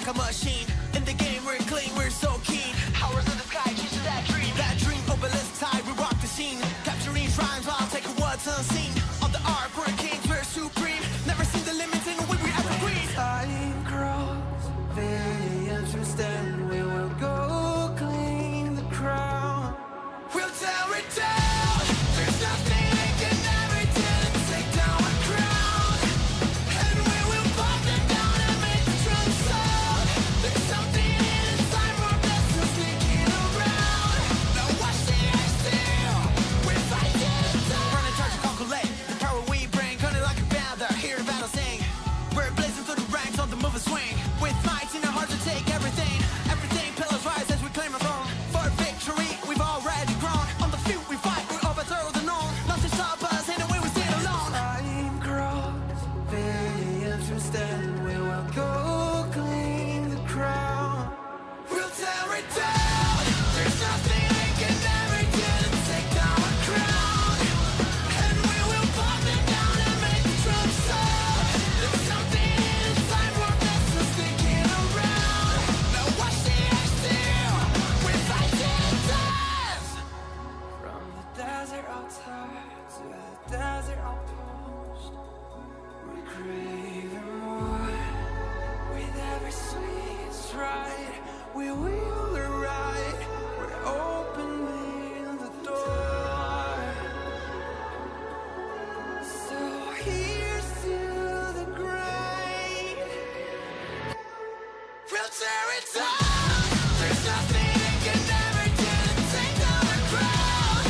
like a machine. In the game, we're clean, we're so keen. Powers of the sky, chase that dream. That dream, obelisk tide, we rock the scene. Capturing rhymes while taking what's unseen. On the arc, we're kings, we're supreme. Never seen the limits in a way we evergreen. Time grows very interesting. We will go clean the crown. We'll tear it down. There's nothing they can ever do to take down our crown. And we will pop them down and make the drum sound. There's something inside more blessings sneaking around. Now watch the ice still. We're fighting down. Running, charge, and calculate. The power we bring, cutting like a panther. Hear the battle sing. We're blazing through the ranks on the move and swing. With might in our heart to take everything. Everything pillars rise as we claim our throne. For victory, we've already grown. On the field we fight, we overthrow the known. Nothing stop us, ain't no way we stand alone. Time grows very interesting. We will go clean the crown. We'll tear it down. There's nothing they can ever do to take down our crown. And we will pop them down and make the drum sound. There's something inside more blessings sneaking around. Now watch the ice still. We're fighting death. From the desert altar to the desert outpost, we're craving more. With every sweet stride, we will arrive. We're opening the door. So here's to the grind. We'll tear it down. There's nothing they can ever do to take down our crown.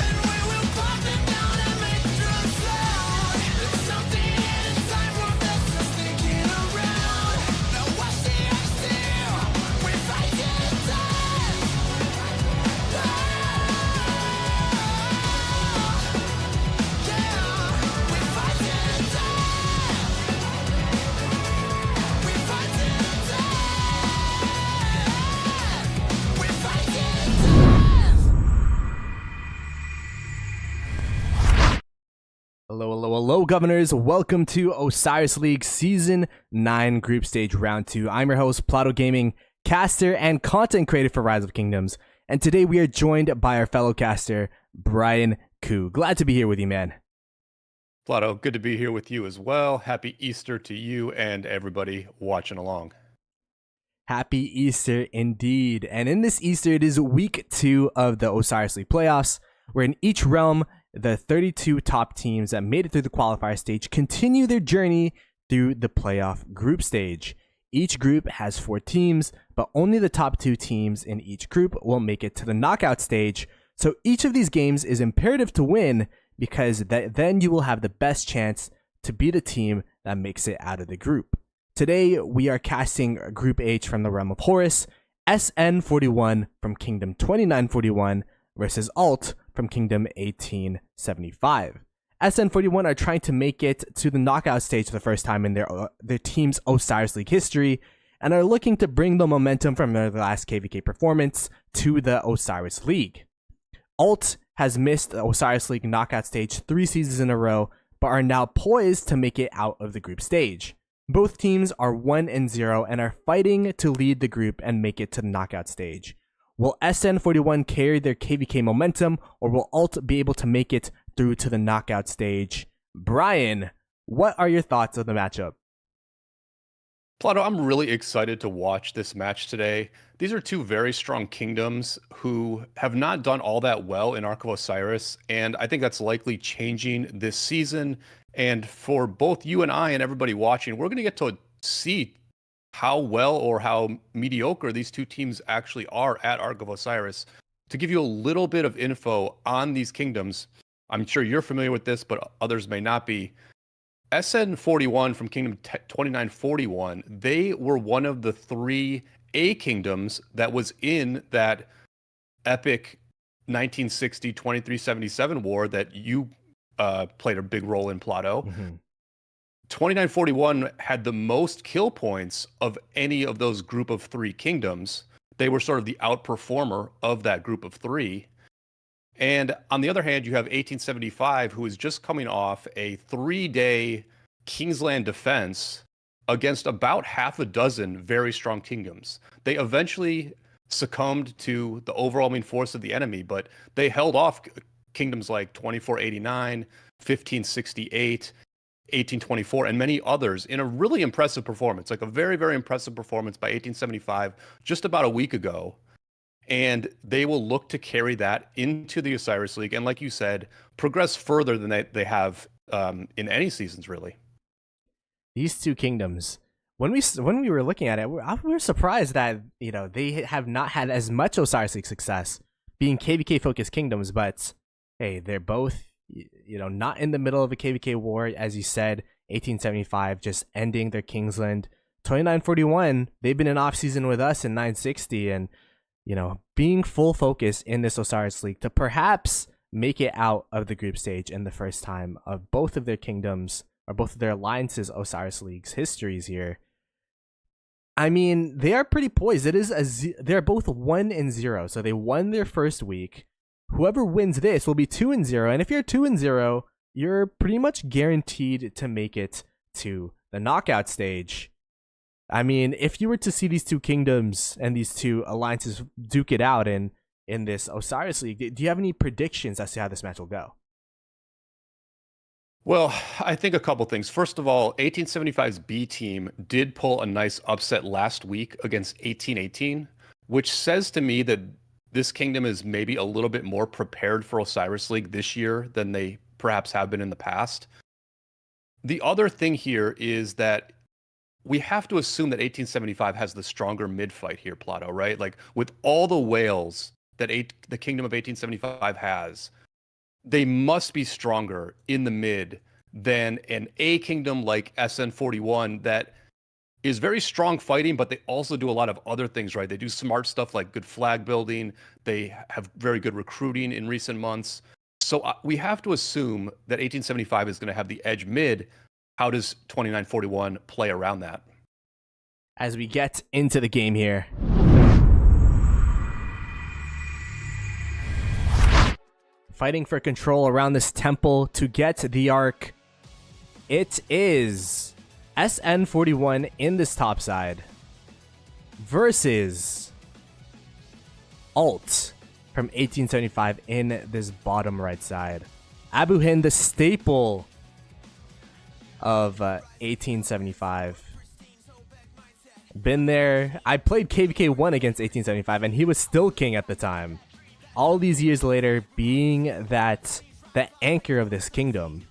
And we will pop them down and make the drum sound. There's something inside more blessings sneaking around. Now watch the ice still. We're fighting death. Yeah, we're fighting death. We're fighting death. We're fighting death. Hello, hello, hello, governors. Welcome to Osiris League Season 9 Group Stage Round 2. I'm your host, Plato Gaming, caster and content creator for Rise of Kingdoms. And today we are joined by our fellow caster, Brian Koo. Glad to be here with you, man. Plato, good to be here with you as well. Happy Easter to you and everybody watching along. Happy Easter indeed. And in this Easter, it is week 2 of the Osiris League playoffs, where in each realm, the 32 top teams that made it through the qualifier stage continue their journey through the playoff group stage. Each group has 4 teams, but only the top 2 teams in each group will make it to the knockout stage. So each of these games is imperative to win, because then you will have the best chance to beat a team that makes it out of the group. Today, we are casting Group H from the realm of Horus, SN41 from Kingdom 2941 versus ULT from Kingdom 1875. SN41 are trying to make it to the knockout stage for the first time in their team's Osiris League history, and are looking to bring the momentum from their last KVK performance to the Osiris League. ULT has missed the Osiris League knockout stage 3 seasons in a row, but are now poised to make it out of the group stage. Both teams are 1-0 and are fighting to lead the group and make it to the knockout stage. Will SN41 carry their KVK momentum, or will ULT be able to make it through to the knockout stage? Brian, what are your thoughts of the matchup? Plato, I'm really excited to watch this match today. These are 2 very strong kingdoms who have not done all that well in Ark of Osiris, and I think that's likely changing this season. And for both you and I and everybody watching, we're going to get to see how well or how mediocre these 2 teams actually are at Ark of Osiris. To give you a little bit of info on these kingdoms, I'm sure you're familiar with this, but others may not be. SN41 from Kingdom 2941, they were one of the 3 A kingdoms that was in that epic 1960 2377 war that you played a big role in, Plato. 2941 had the most kill points of any of those group of 3 kingdoms. They were sort of the outperformer of that group of 3. And on the other hand, you have 1875, who is just coming off a 3-day Kingsland defense against about half a dozen very strong kingdoms. They eventually succumbed to the overwhelming force of the enemy, but they held off kingdoms like 2489, 1568, 1824, and many others in a really impressive performance, like a very, very impressive performance by 1875, just about a week ago. And they will look to carry that into the Osiris League, and like you said, progress further than they have in any seasons, really. These two kingdoms, when we were looking at it, we were surprised that they have not had as much Osiris League success, being KVK focused kingdoms. But hey, they're both not in the middle of a KVK war, as you said. 1875 just ending their Kingsland. 2941, they've been in off season with us in 960, and being full focus in this Osiris League to perhaps make it out of the group stage in the first time of both of their kingdoms, or both of their alliances, Osiris League's histories here. I mean, they are pretty poised. They're both 1-0, so they won their first week. Whoever wins this will be 2-0, and if you're 2-0, you're pretty much guaranteed to make it to the knockout stage. I mean, if you were to see these two kingdoms and these two alliances duke it out in this Osiris League, do you have any predictions as to how this match will go? Well, I think a couple things. First of all, 1875's B team did pull a nice upset last week against 1818, which says to me that this kingdom is maybe a little bit more prepared for Osiris League this year than they perhaps have been in the past. The other thing here is that we have to assume that 1875 has the stronger mid fight here, Plato, right? Like with all the whales that the kingdom of 1875 has, they must be stronger in the mid than an A kingdom like SN41 that is very strong fighting, but they also do a lot of other things, right? They do smart stuff like good flag building. They have very good recruiting in recent months. So we have to assume that 1875 is going to have the edge mid. How does 2941 play around that? As we get into the game here. Fighting for control around this temple to get the Ark. It is SN41 in this top side versus Alt from 1875 in this bottom right side. Abu Hind, the staple of 1875. Been there. I played KVK 1 against 1875 and he was still king at the time. All these years later, being the anchor of this kingdom.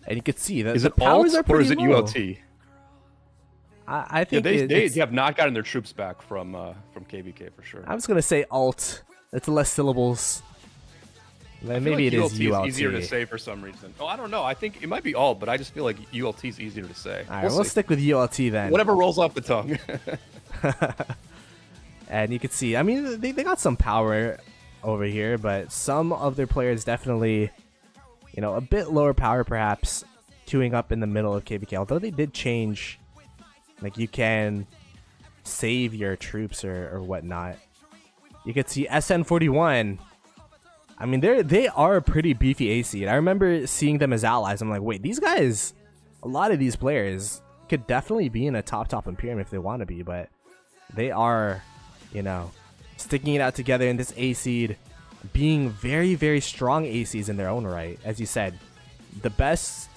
And you could see that is the it powers Alt are pretty or is it low. ULT? I think they have not gotten their troops back from KVK for sure. I was gonna say Alt. It's less syllables. Maybe it is ULT. Is easier to say for some reason. Oh, I don't know. I think it might be Alt, but I just feel like ULT is easier to say. All right, we'll stick with ULT then. Whatever rolls off the tongue. And you can see, I mean, they got some power over here, but some of their players definitely, a bit lower power perhaps, queuing up in the middle of KVK. Although they did change, like you can save your troops or whatnot. You can see SN41. I mean, they are a pretty beefy A seed. I remember seeing them as allies. I'm like, wait, these guys, a lot of these players could definitely be in a top Imperium if they want to be, but they are, sticking it out together in this A seed, being very, very strong A seeds in their own right. As you said, the best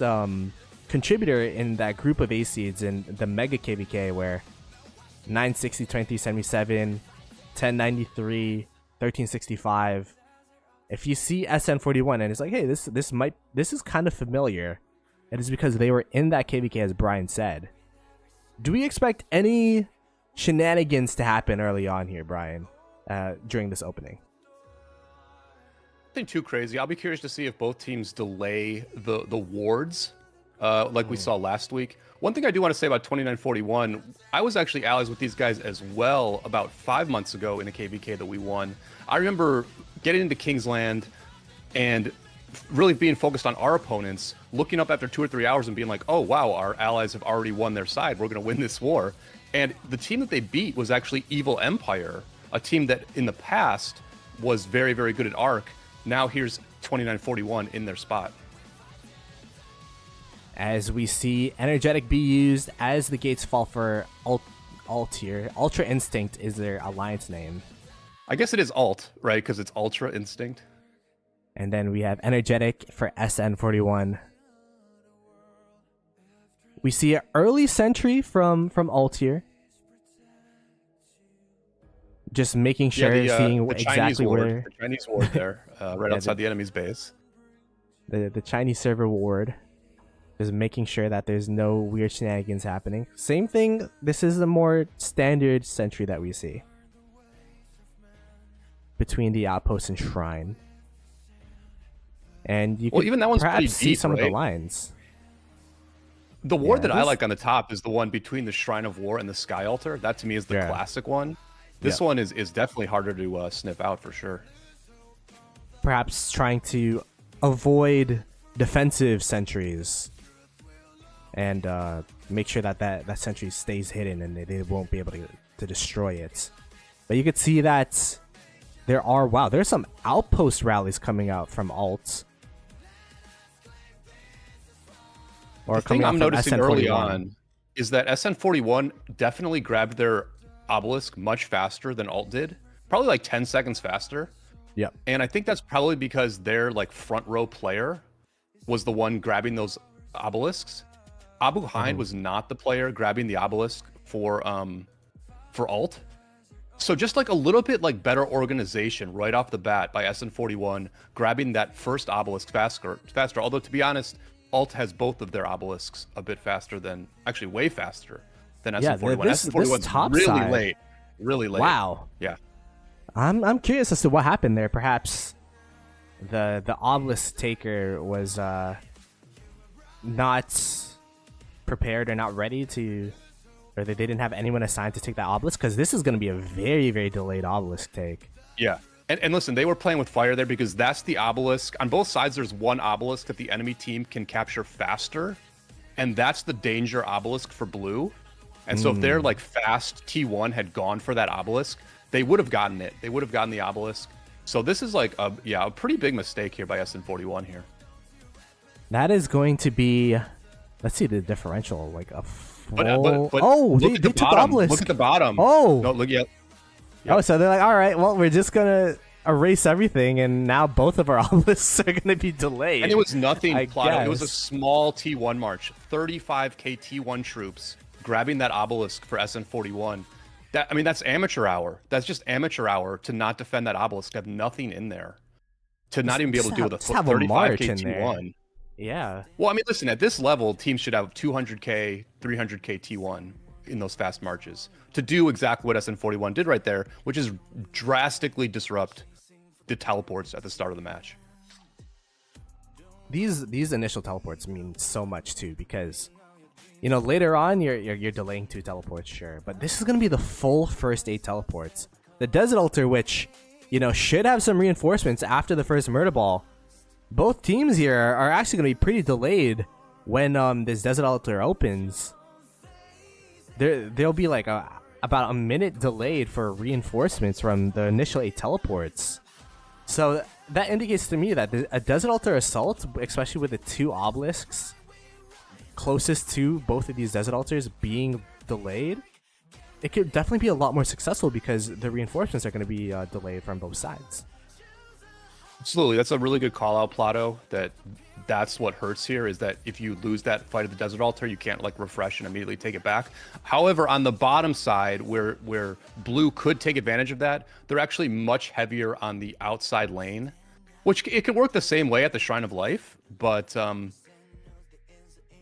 contributor in that group of A seeds in the Mega KVK, where 960, 2377, 1093, 1365. If you see SN41 and it's like, hey, this is kind of familiar, it is because they were in that KVK, as Brian said. Do we expect any shenanigans to happen early on here, Brian, during this opening? Nothing too crazy. I'll be curious to see if both teams delay the wards like we saw last week. One thing I do want to say about 2941, I was actually allies with these guys as well about 5 months ago in a KVK that we won. I remember getting into Kingsland and really being focused on our opponents, looking up after 2 or 3 hours and being like, oh, wow, our allies have already won their side. We're going to win this war. And the team that they beat was actually Evil Empire, a team that in the past was very, very good at Arc. Now here's 2941 in their spot. as we see energetic be used as the gates fall for Altier. Ultra Instinct is their alliance name. I guess it is alt, right? Because it's Ultra Instinct. And then we have energetic for SN41. We see an early sentry from Altier. Just making sure, seeing exactly where the Chinese ward there, right outside the enemy's base. The Chinese server ward. Just making sure that there's no weird shenanigans happening. Same thing. This is a more standard sentry that we see between the outpost and shrine. And you can even that one's perhaps pretty see deep, some of the right? lines. The ward Yeah, that I this- like on the top is the one between the Shrine of War and the Sky Altar. That to me is the Yeah. classic one. This one is definitely harder to sniff out for sure. Perhaps trying to avoid defensive sentries and make sure that sentry stays hidden and they won't be able to destroy it. But you could see that there's some outpost rallies coming out from alts. Or The thing I'm noticing early on is that SN41 definitely grabbed their obelisk much faster than alt did. Probably like 10 seconds faster. Yep. And I think that's probably because their like front row player was the one grabbing those obelisks. Abu Hind was not the player grabbing the obelisk for alt. So just like a little bit like better organization right off the bat by SN41 grabbing that first obelisk faster. Although to be honest, alt has both of their obelisks a bit faster than, actually way faster than SN41. this SN41's top really side- late. Really late. Wow. Yeah. I'm curious as to what happened there. Perhaps the obelisk taker was not prepared or not ready to, or they didn't have anyone assigned to take that obelisk, because this is going to be a very, very delayed obelisk take. Yeah. And listen, they were playing with fire there because that's the obelisk. On both sides, there's one obelisk that the enemy team can capture faster. And that's the danger obelisk for blue. And so if their like fast T1 had gone for that obelisk, they would have gotten it. They would have gotten the obelisk. So this is like a pretty big mistake here by SN41 here. That is going to be, let's see the differential, like a full... But oh, look they at the took bottom. obelisk. Look at the bottom. Oh. No, look, yeah. Oh, so they're like, all right, well, we're just going to erase everything, and now both of our obelisks are going to be delayed. And it was nothing, I Plato. It was a guess. small T1 march. 35k T1 troops grabbing that obelisk for SN41. That's amateur hour. That's just amateur hour to not defend that obelisk, to have nothing in there. To not even be able to deal with a just have a march 35k in there. T1. Yeah. Well, I mean, listen, at this level, teams should have 200k, 300k T1 in those fast marches to do exactly what SN41 did right there, which is drastically disrupt the teleports at the start of the match. These initial teleports mean so much too, because later on you're delaying 2 teleports, sure, but this is gonna be the full first 8 teleports. The Desert Altar, which should have some reinforcements after the first murder ball. Both teams here are actually gonna be pretty delayed when this Desert Altar opens. There'll be like about a minute delayed for reinforcements from the initial 8 teleports. So that indicates to me that a Desert Altar assault, especially with the 2 obelisks closest to both of these Desert Altars being delayed, it could definitely be a lot more successful because the reinforcements are going to be delayed from both sides. Absolutely. That's a really good call out, Plato, that's what hurts here, is that if you lose that fight at the Desert Altar, you can't like refresh and immediately take it back. However, on the bottom side, where blue could take advantage of that, they're actually much heavier on the outside lane, which it could work the same way at the Shrine of Life, but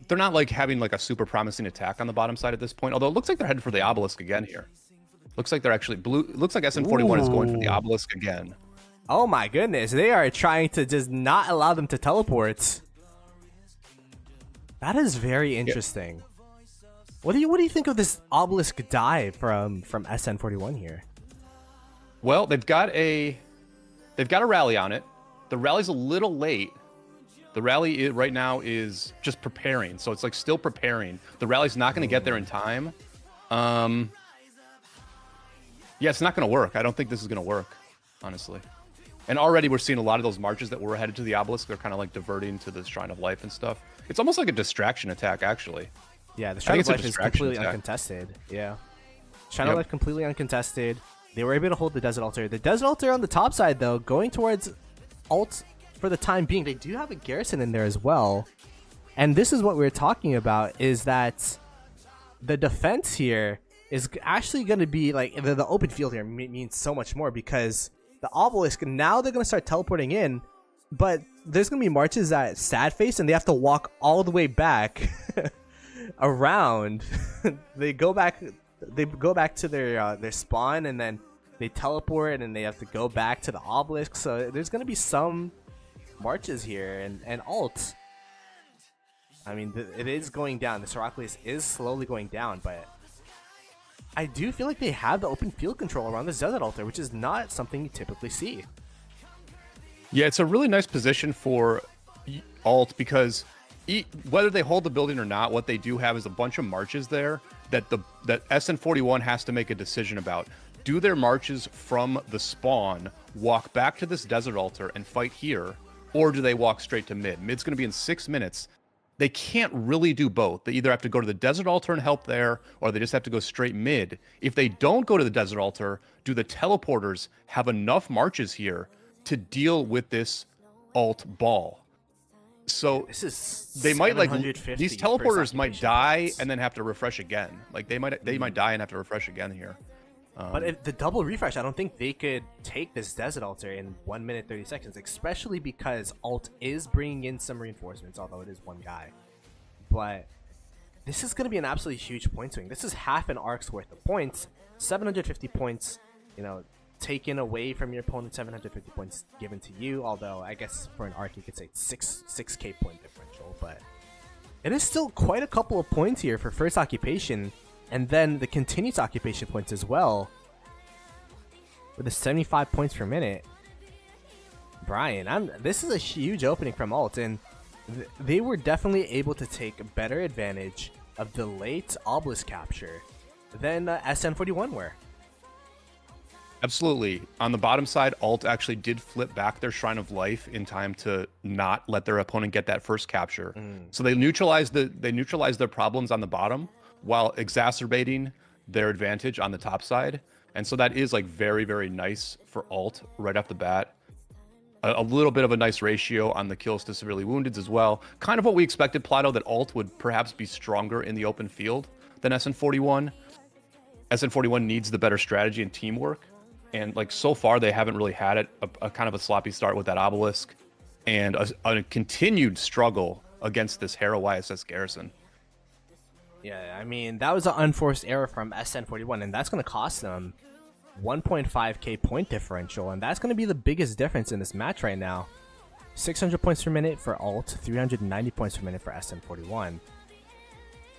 they're not like having like a super promising attack on the bottom side at this point. Although it looks like they're headed for the obelisk again here. Looks like they're actually blue. Looks like SN41 is going for the obelisk again. Oh my goodness, they are trying to just not allow them to teleport. That is very interesting. What do you think of this obelisk dive from SN41 here? Well, they've got a rally on it. The rally's a little late. The rally right now is just preparing, so it's like still preparing. The rally's not going to get there in time. Yeah, it's not going to work. I don't think this is going to work, honestly. And already we're seeing a lot of those marches that were headed to the obelisk. They're kind of like diverting to the Shrine of Life and stuff. It's almost like a distraction attack, actually. Yeah, the I Shrine think of it's a Life is distraction completely attack. uncontested. Yeah. Shrine of Yep. Life completely uncontested. They were able to hold the Desert Altar. The Desert Altar on the top side, though, going towards ult for the time being. They do have a garrison in there as well. And this is what we were talking about, is that the defense here is actually going to be like the open field here means so much more, because the obelisk, now they're going to start teleporting in, but there's going to be marches at sad face and they have to walk all the way back around. They go back to their spawn, and then they teleport and they have to go back to the obelisk. So there's going to be some marches here, and ult, I mean, it is going down. The Heracles is slowly going down, but I do feel like they have the open field control around this Desert Altar, which is not something you typically see. Yeah, it's a really nice position for ult, because whether they hold the building or not, what they do have is a bunch of marches there that SN41 has to make a decision about. Do their marches from the spawn walk back to this Desert Altar and fight here, or do they walk straight to mid? Mid's going to be in 6 minutes. They can't really do both. They either have to go to the Desert Altar and help there, or they just have to go straight mid. If they don't go to the Desert Altar, do the teleporters have enough marches here to deal with this ult ball? So This is they might, like, 750 these first teleporters might occupation die points. and then have to refresh again. Like they might die and have to refresh again here. But if the double refresh, I don't think they could take this Desert Altar in 1 minute 30 seconds, especially because ult is bringing in some reinforcements, although it is one guy. But this is going to be an absolutely huge point swing. This is half an arc's worth of points. 750 points, taken away from your opponent, 750 points given to you, although I guess for an arc you could say 6k point differential, but it is still quite a couple of points here for first occupation. And then the continuous occupation points as well, with the 75 points per minute. Brian, this is a huge opening from ult, and they were definitely able to take better advantage of the late obelisk capture than SN41 were. Absolutely. On the bottom side, ult actually did flip back their Shrine of Life in time to not let their opponent get that first capture. So they neutralized their problems on the bottom while exacerbating their advantage on the top side. And so that is like very, very nice for ult right off the bat. A little bit of a nice ratio on the kills to severely wounded as well. Kind of what we expected, Plato, that ult would perhaps be stronger in the open field than SN41. SN41 needs the better strategy and teamwork. And like so far, they haven't really had it. A kind of a sloppy start with that obelisk, and a continued struggle against this Hera YSS garrison. Yeah, I mean, that was an unforced error from SN41, and that's going to cost them 1.5k point differential, and that's going to be the biggest difference in this match right now. 600 points per minute for ult, 390 points per minute for SN41.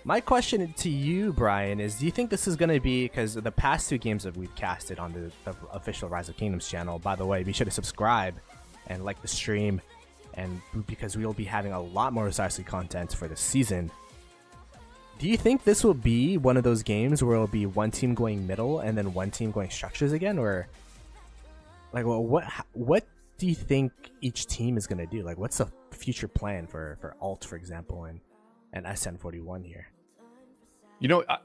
My question to you, Brian, is do you think this is going to be, because the past two games that we've casted on the official Rise of Kingdoms channel, by the way, be sure to subscribe and like the stream, and because we will be having a lot more Osiris League content for this season. Do you think this will be one of those games where it'll be one team going middle and then one team going structures again, or like what do you think each team is going to do? Like, what's the future plan for ult, for example, and SN41 here?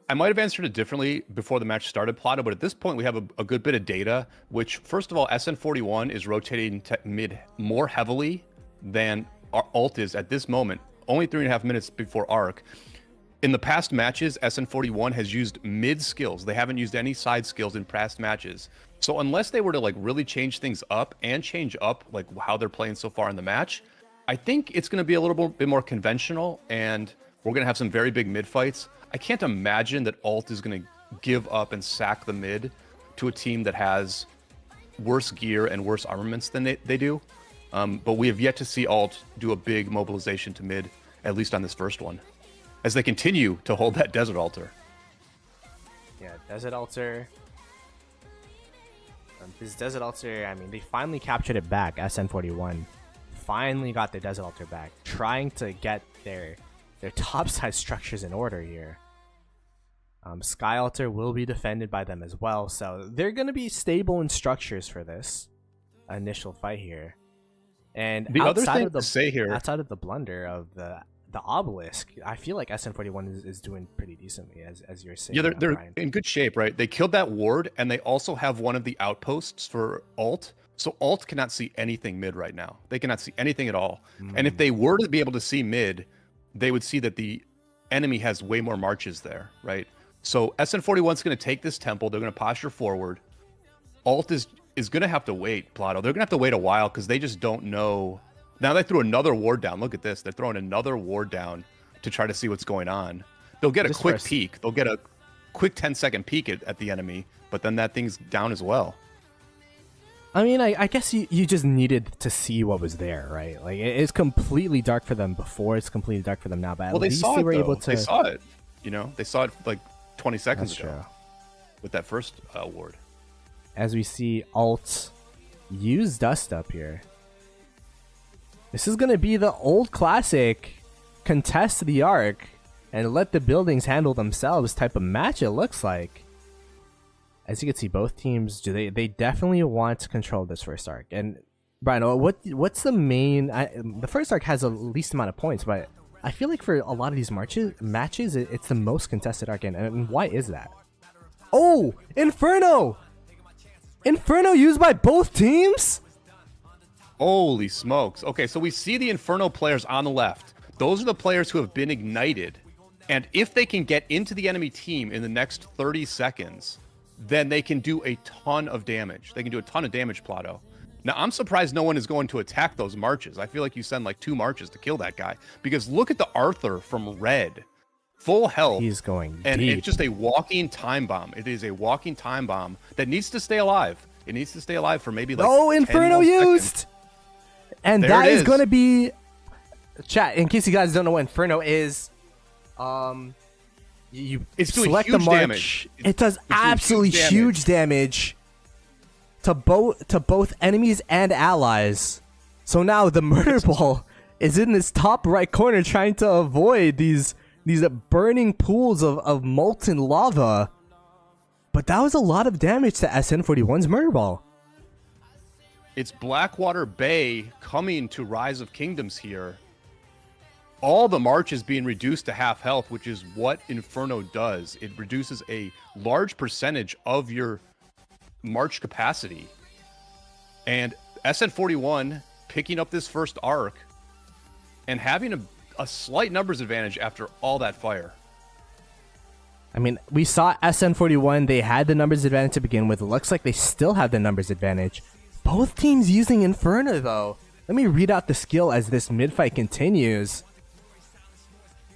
I might have answered it differently before the match started, Plato, but at this point we have a good bit of data, which, first of all, SN41 is rotating mid more heavily than our ult is at this moment, only 3.5 minutes before arc. In the past matches, SN41 has used mid skills. They haven't used any side skills in past matches. So unless they were to like really change things up and change up like how they're playing so far in the match, I think it's going to be a little bit more conventional, and we're going to have some very big mid fights. I can't imagine that ult is going to give up and sack the mid to a team that has worse gear and worse armaments than they do. But we have yet to see ult do a big mobilization to mid, at least on this first one, as they continue to hold that Desert Altar. Yeah, Desert Altar. This Desert Altar, I mean, they finally captured it back. SN41 finally got the Desert Altar back, trying to get their topside structures in order here. Sky Altar will be defended by them as well, so they're going to be stable in structures for this. initial fight here. And The other outside thing of the to say here, outside of the blunder of the obelisk, I feel like SN41 is doing pretty decently, as you're saying. yeah, they're Brian. in good shape, right? They killed that ward, and they also have one of the outposts for alt. So alt cannot see anything mid right now. They cannot see anything at all. And if they were to be able to see mid, they would see that the enemy has way more marches there, right? So SN41 is going to take this temple. They're going to posture forward. Alt is going to have to wait, Plato. They're going to have to wait a while because they just don't know. Now they threw another ward down. Look at this. They're throwing another ward down to try to see what's going on. They'll get a Just quick first. peek. They'll get a quick 10-second peek at the enemy, but then that thing's down as well. I mean, I guess you just needed to see what was there, right? Like, it's completely dark for them before. It's completely dark for them now. But at Well, they least saw they it, were though. able to. They saw it. You know, they saw it like 20 seconds That's ago true. with that first ward. As we see alt use dust up here. This is going to be the old classic contest the arc and let the buildings handle themselves type of match, it looks like. As you can see, both teams, they definitely want to control this first arc. And Brian, what's the main... the first arc has the least amount of points, but I feel like for a lot of these matches, it's the most contested arc. And why is that? Oh! Inferno! Inferno used by both teams? Holy smokes. Okay, so we see the Inferno players on the left. Those are the players who have been ignited. And if they can get into the enemy team in the next 30 seconds, then they can do a ton of damage. They can do a ton of damage, Plato. Now, I'm surprised no one is going to attack those marches. I feel like you send like 2 marches to kill that guy. Because look at the Arthur from red. Full health. He's going and deep. it's just a walking time bomb. It is a walking time bomb that needs to stay alive. It needs to stay alive for maybe like 10 Inferno more used! seconds. And There that it is is. going to be... Chat, in case you guys don't know what Inferno is, you It's doing select the huge march. damage. It does doing absolutely huge huge damage to both enemies and allies. So now the murder ball is in this top right corner trying to avoid these burning pools of molten lava. But that was a lot of damage to SN41's murder ball. It's Blackwater Bay coming to Rise of Kingdoms here. All the marches being reduced to half health, which is what Inferno does. It reduces a large percentage of your march capacity. And SN41 picking up this first arc and having a slight numbers advantage after all that fire. I mean, we saw SN41, they had the numbers advantage to begin with. It looks like they still have the numbers advantage. Both teams using Inferno, though. Let me read out the skill as this mid-fight continues.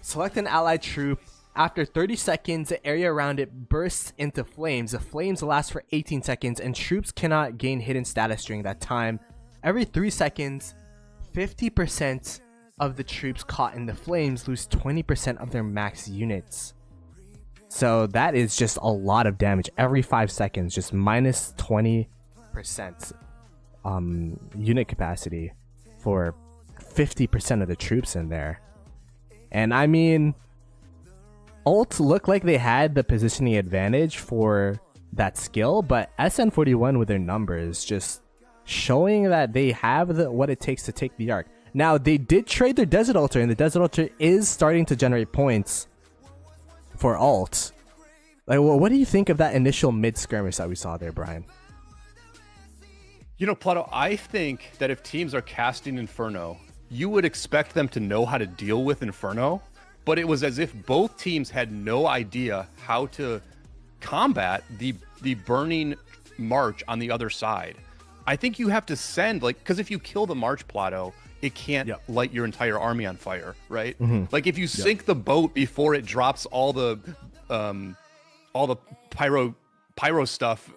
Select an allied troop. After 30 seconds, the area around it bursts into flames. The flames last for 18 seconds, and troops cannot gain hidden status during that time. Every 3 seconds, 50% of the troops caught in the flames lose 20% of their max units. So that is just a lot of damage. Every 5 seconds, just minus 20% unit capacity for 50% of the troops in there. And I mean, Ult looked like they had the positioning advantage for that skill, but SN41 with their numbers just showing that they have what it takes to take the arc. Now, they did trade their Desert Altar, and the Desert Altar is starting to generate points for Ult. Like, well, what do you think of that initial mid-skirmish that we saw there, Brian? You know, Plato, I think that if teams are casting Inferno, you would expect them to know how to deal with Inferno, but it was as if both teams had no idea how to combat the burning march on the other side. I think you have to send, like, because if you kill the march, Plato, it can't light your entire army on fire, right? Like, if you sink the boat before it drops all the pyro stuff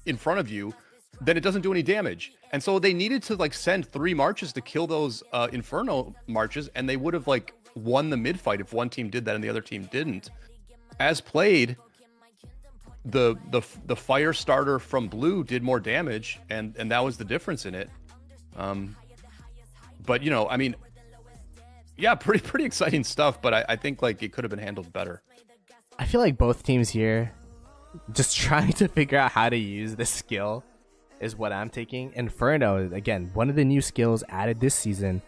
in front of you, then it doesn't do any damage. And so they needed to like send 3 marches to kill those Inferno marches, and they would have like won the mid fight if one team did that and the other team didn't. As played, the fire starter from blue did more damage, and that was the difference in it. But you know, I mean, yeah, pretty exciting stuff. But I think like it could have been handled better. I feel like both teams here just trying to figure out how to use this skill. is what I'm taking. Inferno, again, one of the new skills added this season.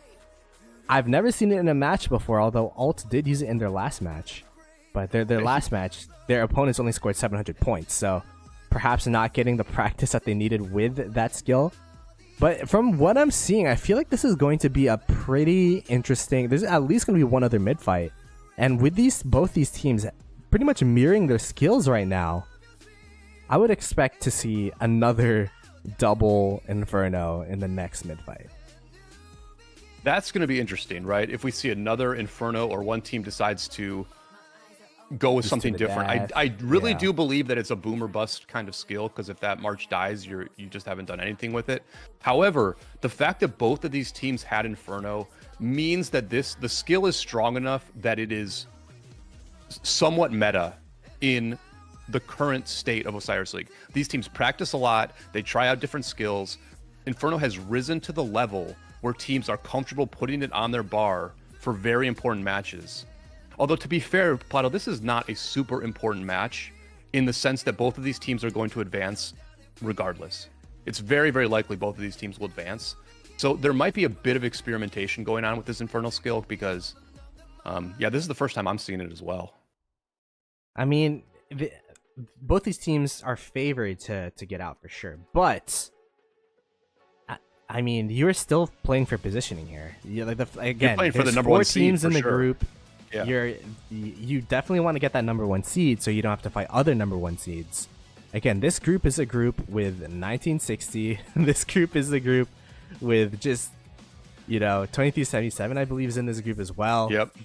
I've never seen it in a match before, although Alt did use it in their last match. But their last match, their opponents only scored 700 points, so perhaps not getting the practice that they needed with that skill. But from what I'm seeing, I feel like this is going to be a pretty interesting... There's at least going to be one other mid-fight. And with both these teams pretty much mirroring their skills right now, I would expect to see another double Inferno in the next mid-fight. That's going to be interesting, right? If we see another Inferno or one team decides to go with something different. I really do believe that it's a boom or bust kind of skill, because if that March dies, you just haven't done anything with it. However, the fact that both of these teams had Inferno means that the skill is strong enough that it is somewhat meta in the current state of Osiris League. These teams practice a lot, they try out different skills. Inferno has risen to the level where teams are comfortable putting it on their bar for very important matches. Although, to be fair, Plato, this is not a super important match in the sense that both of these teams are going to advance regardless. It's very, very likely both of these teams will advance. So there might be a bit of experimentation going on with this Infernal skill because, this is the first time I'm seeing it as well. I mean, both these teams are favored to get out for sure. But, I mean, you're still playing for positioning here. You're playing for the number one seed, teams in the group. Yeah. You definitely want to get that number one seed so you don't have to fight other number one seeds. Again, this group is a group with 1960. This group is a group with just, 2377, I believe, is in this group as well. Yep.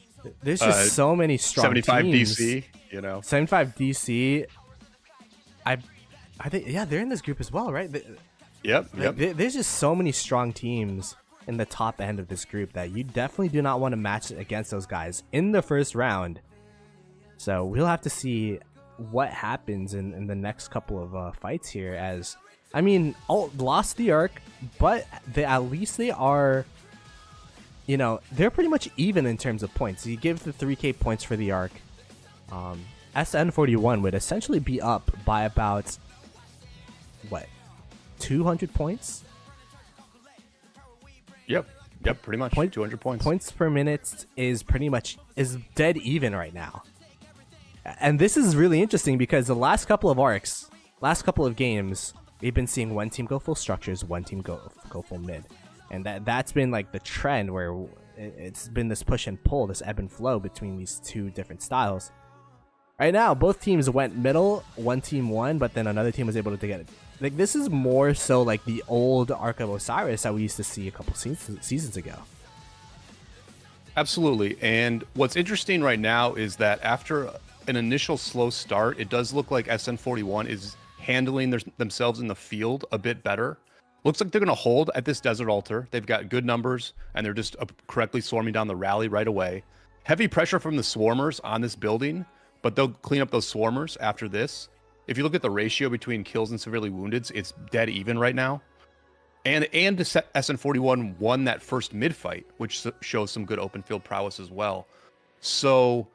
There's just so many strong 75 teams. DC, 75 DC. I think, they're in this group as well, right? Yep. There's just so many strong teams in the top end of this group that you definitely do not want to match against those guys in the first round. So we'll have to see what happens in the next couple of fights here, as I mean, Alt lost the arc, but at least they are, they're pretty much even in terms of points. So you give the 3k points for the arc. SN41 would essentially be up by about 200 points. Yep, pretty much 200 points. Points per minute is dead even right now. And this is really interesting because the last couple of games, we've been seeing one team go full structures, one team go full mid. And that's been like the trend where it's been this push and pull, this ebb and flow between these two different styles. Right now, both teams went middle, one team won, but then another team was able to get it. Like, this is more so like the old Arc of Osiris that we used to see a couple seasons ago. Absolutely. And what's interesting right now is that after an initial slow start, it does look like SN41 is handling themselves in the field a bit better. Looks like they're going to hold at this Desert Altar. They've got good numbers, and they're just correctly swarming down the rally right away. Heavy pressure from the Swarmers on this building, but they'll clean up those Swarmers after this. If you look at the ratio between kills and severely wounded, it's dead even right now. And the SN41 won that first mid fight, which shows some good open field prowess as well. So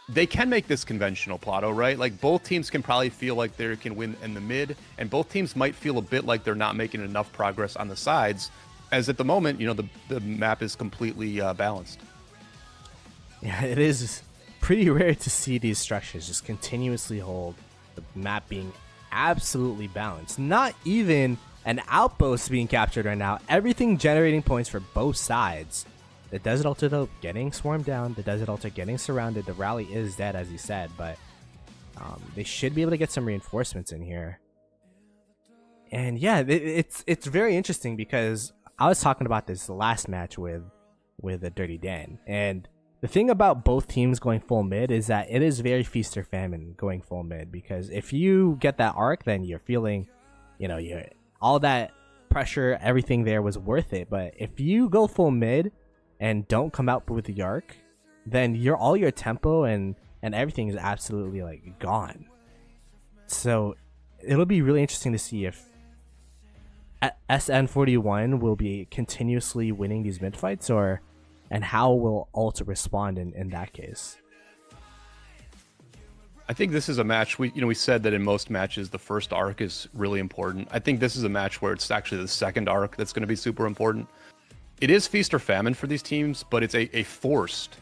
they can make this conventional, Plato, right? Like, both teams can probably feel like they can win in the mid, and both teams might feel a bit like they're not making enough progress on the sides, as at the moment, the map is completely balanced. Yeah, it is pretty rare to see these structures just continuously hold, the map being absolutely balanced. Not even an outpost being captured right now. Everything generating points for both sides. The Desert Altar, though, getting swarmed down. The Desert Altar getting surrounded. The rally is dead, as you said, but they should be able to get some reinforcements in here. And yeah, it's very interesting because I was talking about this last match with a Dirty Dan, and the thing about both teams going full mid is that it is very feast or famine going full mid, because if you get that arc, then you're feeling, all that pressure, everything there was worth it. But if you go full mid and don't come out with the arc, then all your tempo and everything is absolutely like gone. So it'll be really interesting to see if SN41 will be continuously winning these mid fights, and how will Alt respond in that case. I think this is a match we said that in most matches the first arc is really important. I think this is a match where it's actually the second arc that's going to be super important. It is feast or famine for these teams, but it's a forced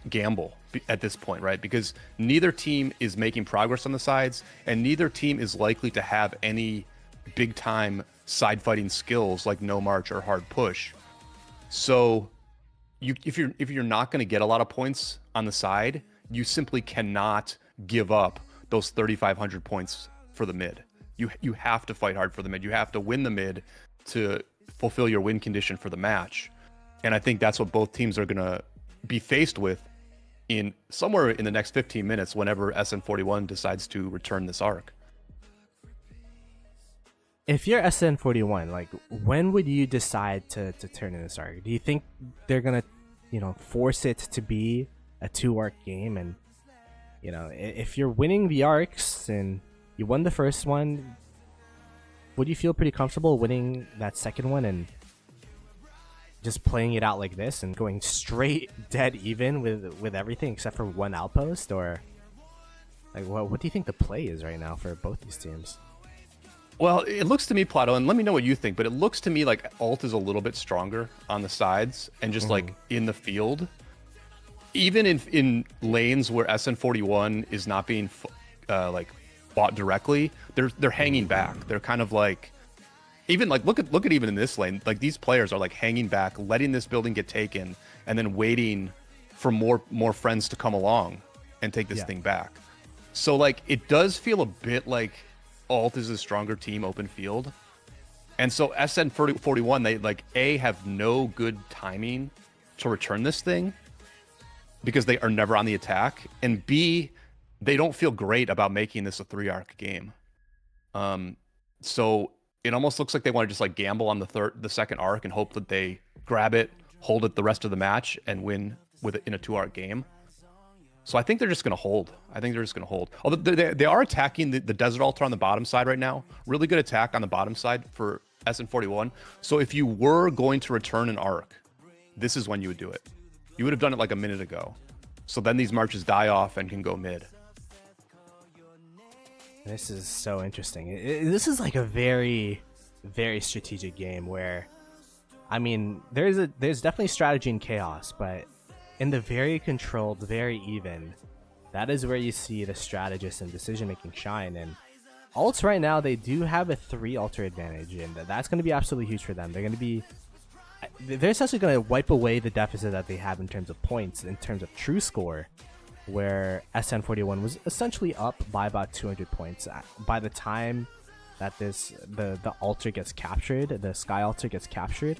gamble at this point, right? Because neither team is making progress on the sides, and neither team is likely to have any big time side fighting skills like no march or hard push. So if you're not going to get a lot of points on the side, you simply cannot give up those 3,500 points for the mid. You have to fight hard for the mid. You have to win the mid to fulfill your win condition for the match. And I think that's what both teams are going to be faced with in somewhere in the next 15 minutes whenever SN41 decides to return this arc. If you're SN41, like, when would you decide to turn in this arc? Do you think they're gonna, force it to be a 2-arc game? And, if you're winning the arcs and you won the first one, would you feel pretty comfortable winning that second one and just playing it out like this and going straight dead even with everything except for one outpost? Or, like, what do you think the play is right now for both these teams? Well, it looks to me, Plato, and let me know what you think, but it looks to me like Alt is a little bit stronger on the sides and just like in the field. Even in lanes where SN41 is not being like bought directly, they're hanging back. They're kind of like, even like look at even in this lane, like these players are like hanging back, letting this building get taken, and then waiting for more friends to come along and take this thing back. So like it does feel a bit like Alt is a stronger team open field. And so SN41, they like have no good timing to return this thing because they are never on the attack, and B, they don't feel great about making this a 3-arc game. So it almost looks like they want to just like gamble on the second arc and hope that they grab it, hold it the rest of the match, and win with it in a 2-arc game. So I think they're just going to hold. Although they are attacking the Desert Altar on the bottom side right now. Really good attack on the bottom side for SN41. So if you were going to return an arc, this is when you would do it. You would have done it like a minute ago. So then these marches die off and can go mid. This is so interesting. This is like a very, very strategic game where, I mean, there's definitely strategy and chaos, but in the very controlled, very even, that is where you see the strategist and decision making shine. And Alts right now, they do have a 3 altar advantage, and that's going to be absolutely huge for them. They're essentially going to wipe away the deficit that they have in terms of points, in terms of true score, where SN41 was essentially up by about 200 points by the time that the altar gets captured, the sky altar gets captured.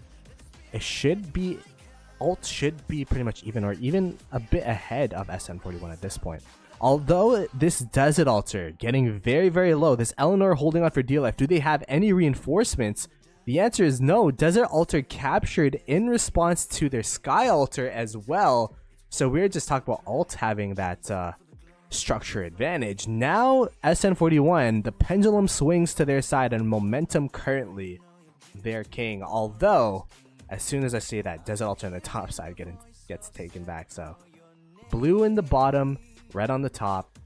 Alt should be pretty much even, or even a bit ahead of SN41 at this point. Although this Desert Altar getting very, very low, this Eleanor holding on for DLF, do they have any reinforcements? The answer is no. Desert Altar captured in response to their Sky Altar as well. So we're just talking about Alt having that structure advantage. Now SN41, the pendulum swings to their side, and momentum currently their king. Although, as soon as I say that, Desert Altar on the top side gets taken back. So blue in the bottom, red on the top.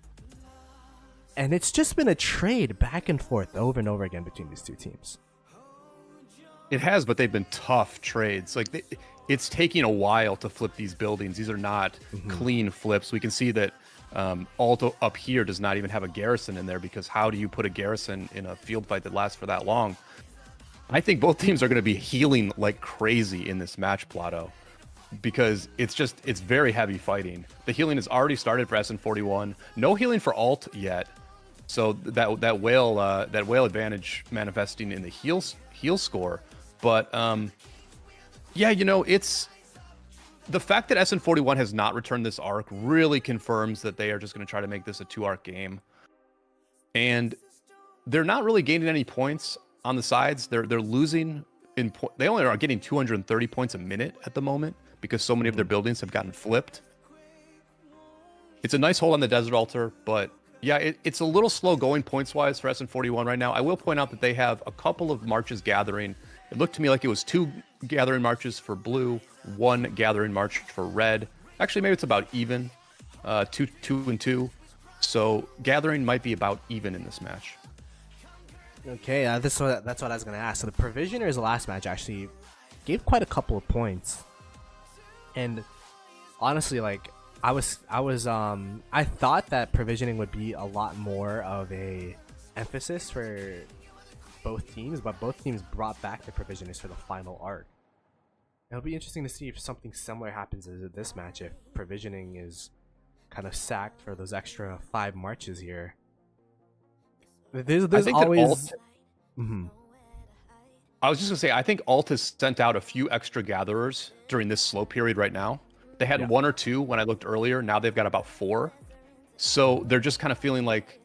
And it's just been a trade back and forth over and over again between these two teams. It has, but they've been tough trades. Like it's taking a while to flip these buildings. These are not clean flips. We can see that Alto up here does not even have a garrison in there, because how do you put a garrison in a field fight that lasts for that long? I think both teams are going to be healing like crazy in this match, Plato, because it's very heavy fighting. The healing has already started for SN41. No healing for Alt yet. So that whale advantage manifesting in the heal score. But yeah, it's the fact that SN41 has not returned this arc really confirms that they are just going to try to make this a 2-arc game. And they're not really gaining any points on the sides. They're losing in they only are getting 230 points a minute at the moment because so many of their buildings have gotten flipped. It's a nice hold on the Desert Altar, but yeah, it's a little slow going points wise for SN41 right now. I will point out that they have a couple of marches gathering. It looked to me like it was 2 gathering marches for blue, 1 gathering march for red. Actually, maybe it's about even, 2 and 2. So gathering might be about even in this match. Okay, that's what I was gonna ask. So the Provisioners last match actually gave quite a couple of points, and honestly, like I thought that provisioning would be a lot more of a emphasis for both teams, but both teams brought back the Provisioners for the final arc. It'll be interesting to see if something similar happens in this match, if provisioning is kind of sacked for those extra 5 marches here. There's I think always. that I was just gonna say, I think Alt has sent out a few extra gatherers during this slow period right now. They had 1 or 2 when I looked earlier. Now they've got about 4. So they're just kind of feeling like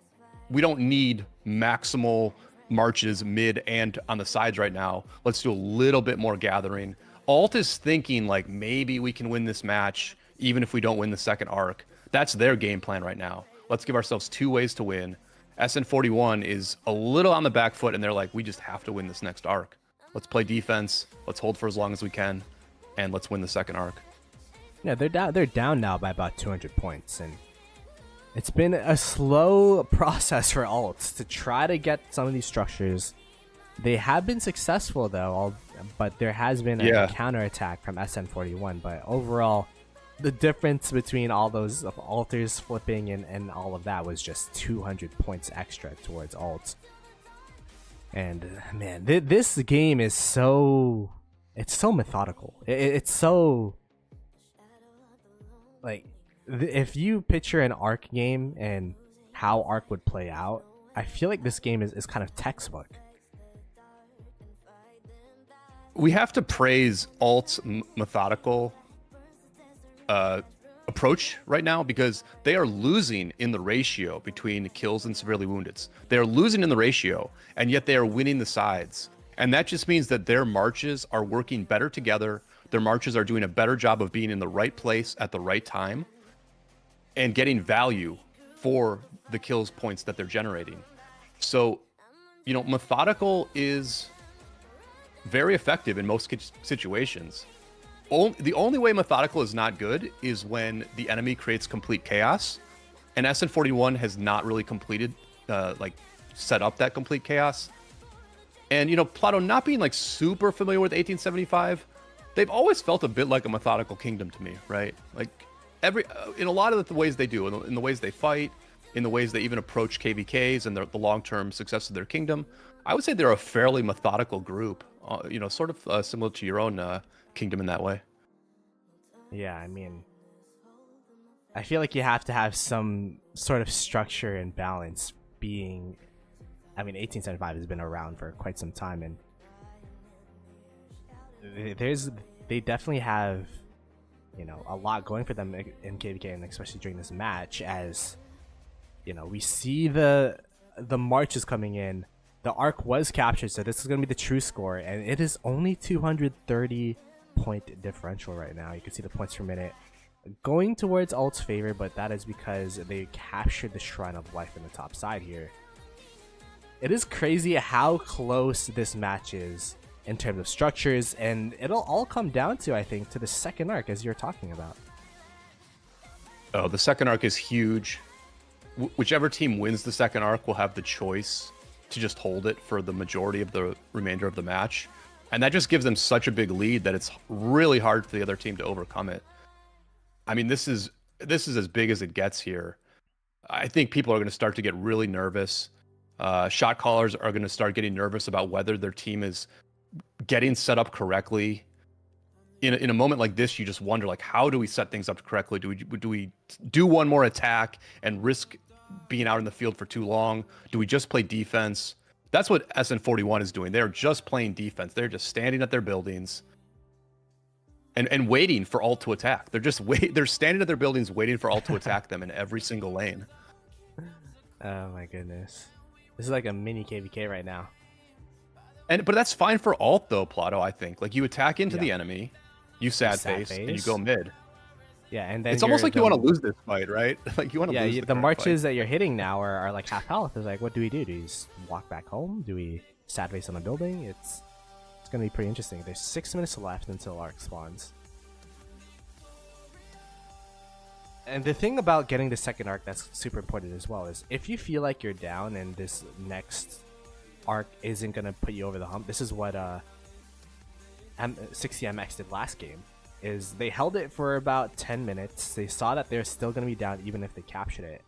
we don't need maximal marches mid and on the sides right now. Let's do a little bit more gathering. Alt is thinking like maybe we can win this match even if we don't win the second arc. That's their game plan right now. Let's give ourselves 2 ways to win. SN41 is a little on the back foot, and they're like, we just have to win this next arc. Let's play defense. Let's hold for as long as we can, and let's win the second arc. Yeah, they're down now by about 200 points, and it's been a slow process for alts to try to get some of these structures. They have been successful though, but there has been a counterattack from SN41. But overall, the difference between all those alters flipping and all of that was just 200 points extra towards alts. And man, this game is so methodical. It's so like if you picture an arc game and how arc would play out, I feel like this game is kind of textbook. We have to praise Alt's methodical approach right now because they are losing in the ratio between kills and severely wounded. They are losing in the ratio, and yet they are winning the sides. And that just means that their marches are working better together. Their marches are doing a better job of being in the right place at the right time and getting value for the kills points that they're generating. So, you know, Methodical is very effective in most situations. The only way Methodical is not good is when the enemy creates complete chaos, and SN41 has not really completed, set up that complete chaos. And, you know, Plato not being like super familiar with 1875, they've always felt a bit like a Methodical kingdom to me, right? Like in a lot of the ways they do, in the ways they fight, in the ways they even approach KVKs and the long-term success of their kingdom, I would say they're a fairly methodical group, you know, sort of similar to your own kingdom in that way. Yeah, I mean, I feel like you have to have some sort of structure and balance being, I mean, 1875 has been around for quite some time, and they definitely have, you know, a lot going for them in KVK, and especially during this match, as, you know, we see the marches coming in. The arc was captured, so this is going to be the true score, and it is only 230 point differential right now. You can see the points per minute going towards Alt's favor, but that is because they captured the Shrine of Life in the top side here. It is crazy how close this match is in terms of structures, and it'll all come down to, I think, to the second arc, as you're talking about. Oh, the second arc is huge. Whichever team wins the second arc will have the choice to just hold it for the majority of the remainder of the match. And that just gives them such a big lead that it's really hard for the other team to overcome it. I mean, this is as big as it gets here. I think people are going to start to get really nervous. Shot callers are going to start getting nervous about whether their team is getting set up correctly. In a moment like this, you just wonder, like, how do we set things up correctly? Do we do one more attack and risk being out in the field for too long? Do we just play defense? That's what SN41 is doing. They're just playing defense. They're just standing at their buildings and waiting for Alt to attack. They're standing at their buildings waiting for Alt to attack them in every single lane. Oh my goodness. This is like a mini KVK right now. But that's fine for Alt though, Plato, I think. Like, you attack into the enemy, you sad face, and you go mid. Yeah, and then it's almost like you want to lose this fight, right? Like, you want to lose the marches that you're hitting now are like half health. It's like, what do we do? Do we just walk back home? Do we sad face on the building? It's going to be pretty interesting. There's 6 minutes left until arc spawns. And the thing about getting the second arc that's super important as well is if you feel like you're down and this next arc isn't gonna put you over the hump. This is what 60MX did last game. Is they held it for about 10 minutes. They saw that they're still gonna be down even if they captured it.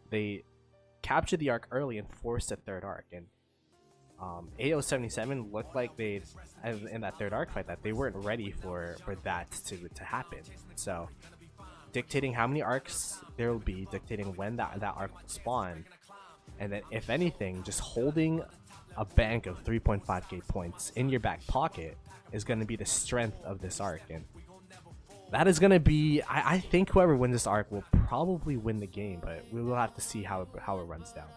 They captured the arc early and forced a third arc. And AO77 looked like they in that third arc fight that they weren't ready for that to happen. So dictating how many arcs there will be, dictating when that arc will spawn, and then if anything, just holding a bank of 3.5k points in your back pocket is going to be the strength of this arc. And that is going to be, I think whoever wins this arc will probably win the game, but we will have to see how it runs down.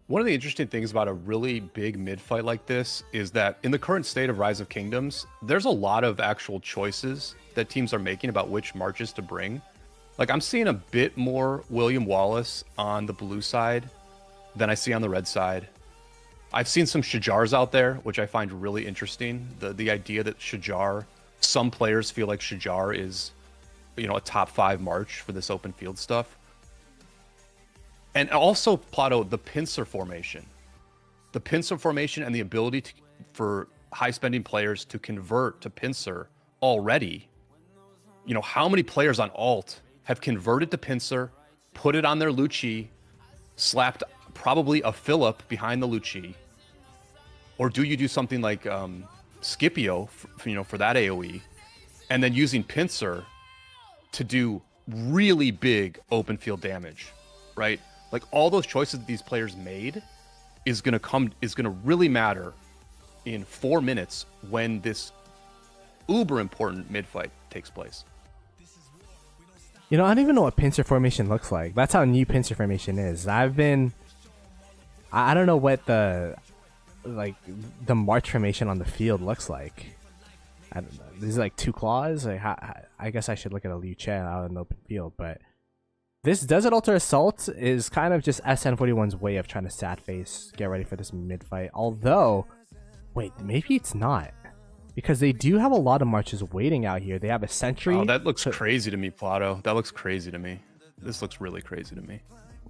One of the interesting things about a really big mid fight like this is that in the current state of Rise of Kingdoms, there's a lot of actual choices that teams are making about which marches to bring. Like, I'm seeing a bit more William Wallace on the blue side than I see on the red side. I've seen some Shajars out there, which I find really interesting. The idea that Shajar, some players feel like Shajar is, you know, a top 5 march for this open field stuff. And also, Plato, the pincer formation. The pincer formation and the ability for high-spending players to convert to pincer already. You know, how many players on alt have converted to pincer, put it on their Lucci, slapped probably a Phillip behind the Lucci? Or do you do something like Scipio, for that AoE, and then using pincer to do really big open field damage, right? Like, all those choices that these players made is gonna really matter in 4 minutes when this uber important mid fight takes place. You know, I don't even know what pincer formation looks like. That's how new pincer formation is. I don't know what the march formation on the field looks like. I don't know. These are like 2 claws. Like, I guess I should look at a Liu Chen out in the open field, but this Desert Altar Assault is kind of just SN41's way of trying to sad face, get ready for this mid fight. Although, wait, maybe it's not. Because they do have a lot of marches waiting out here. They have a sentry. Oh, that looks crazy to me, Plato. That looks crazy to me. This looks really crazy to me.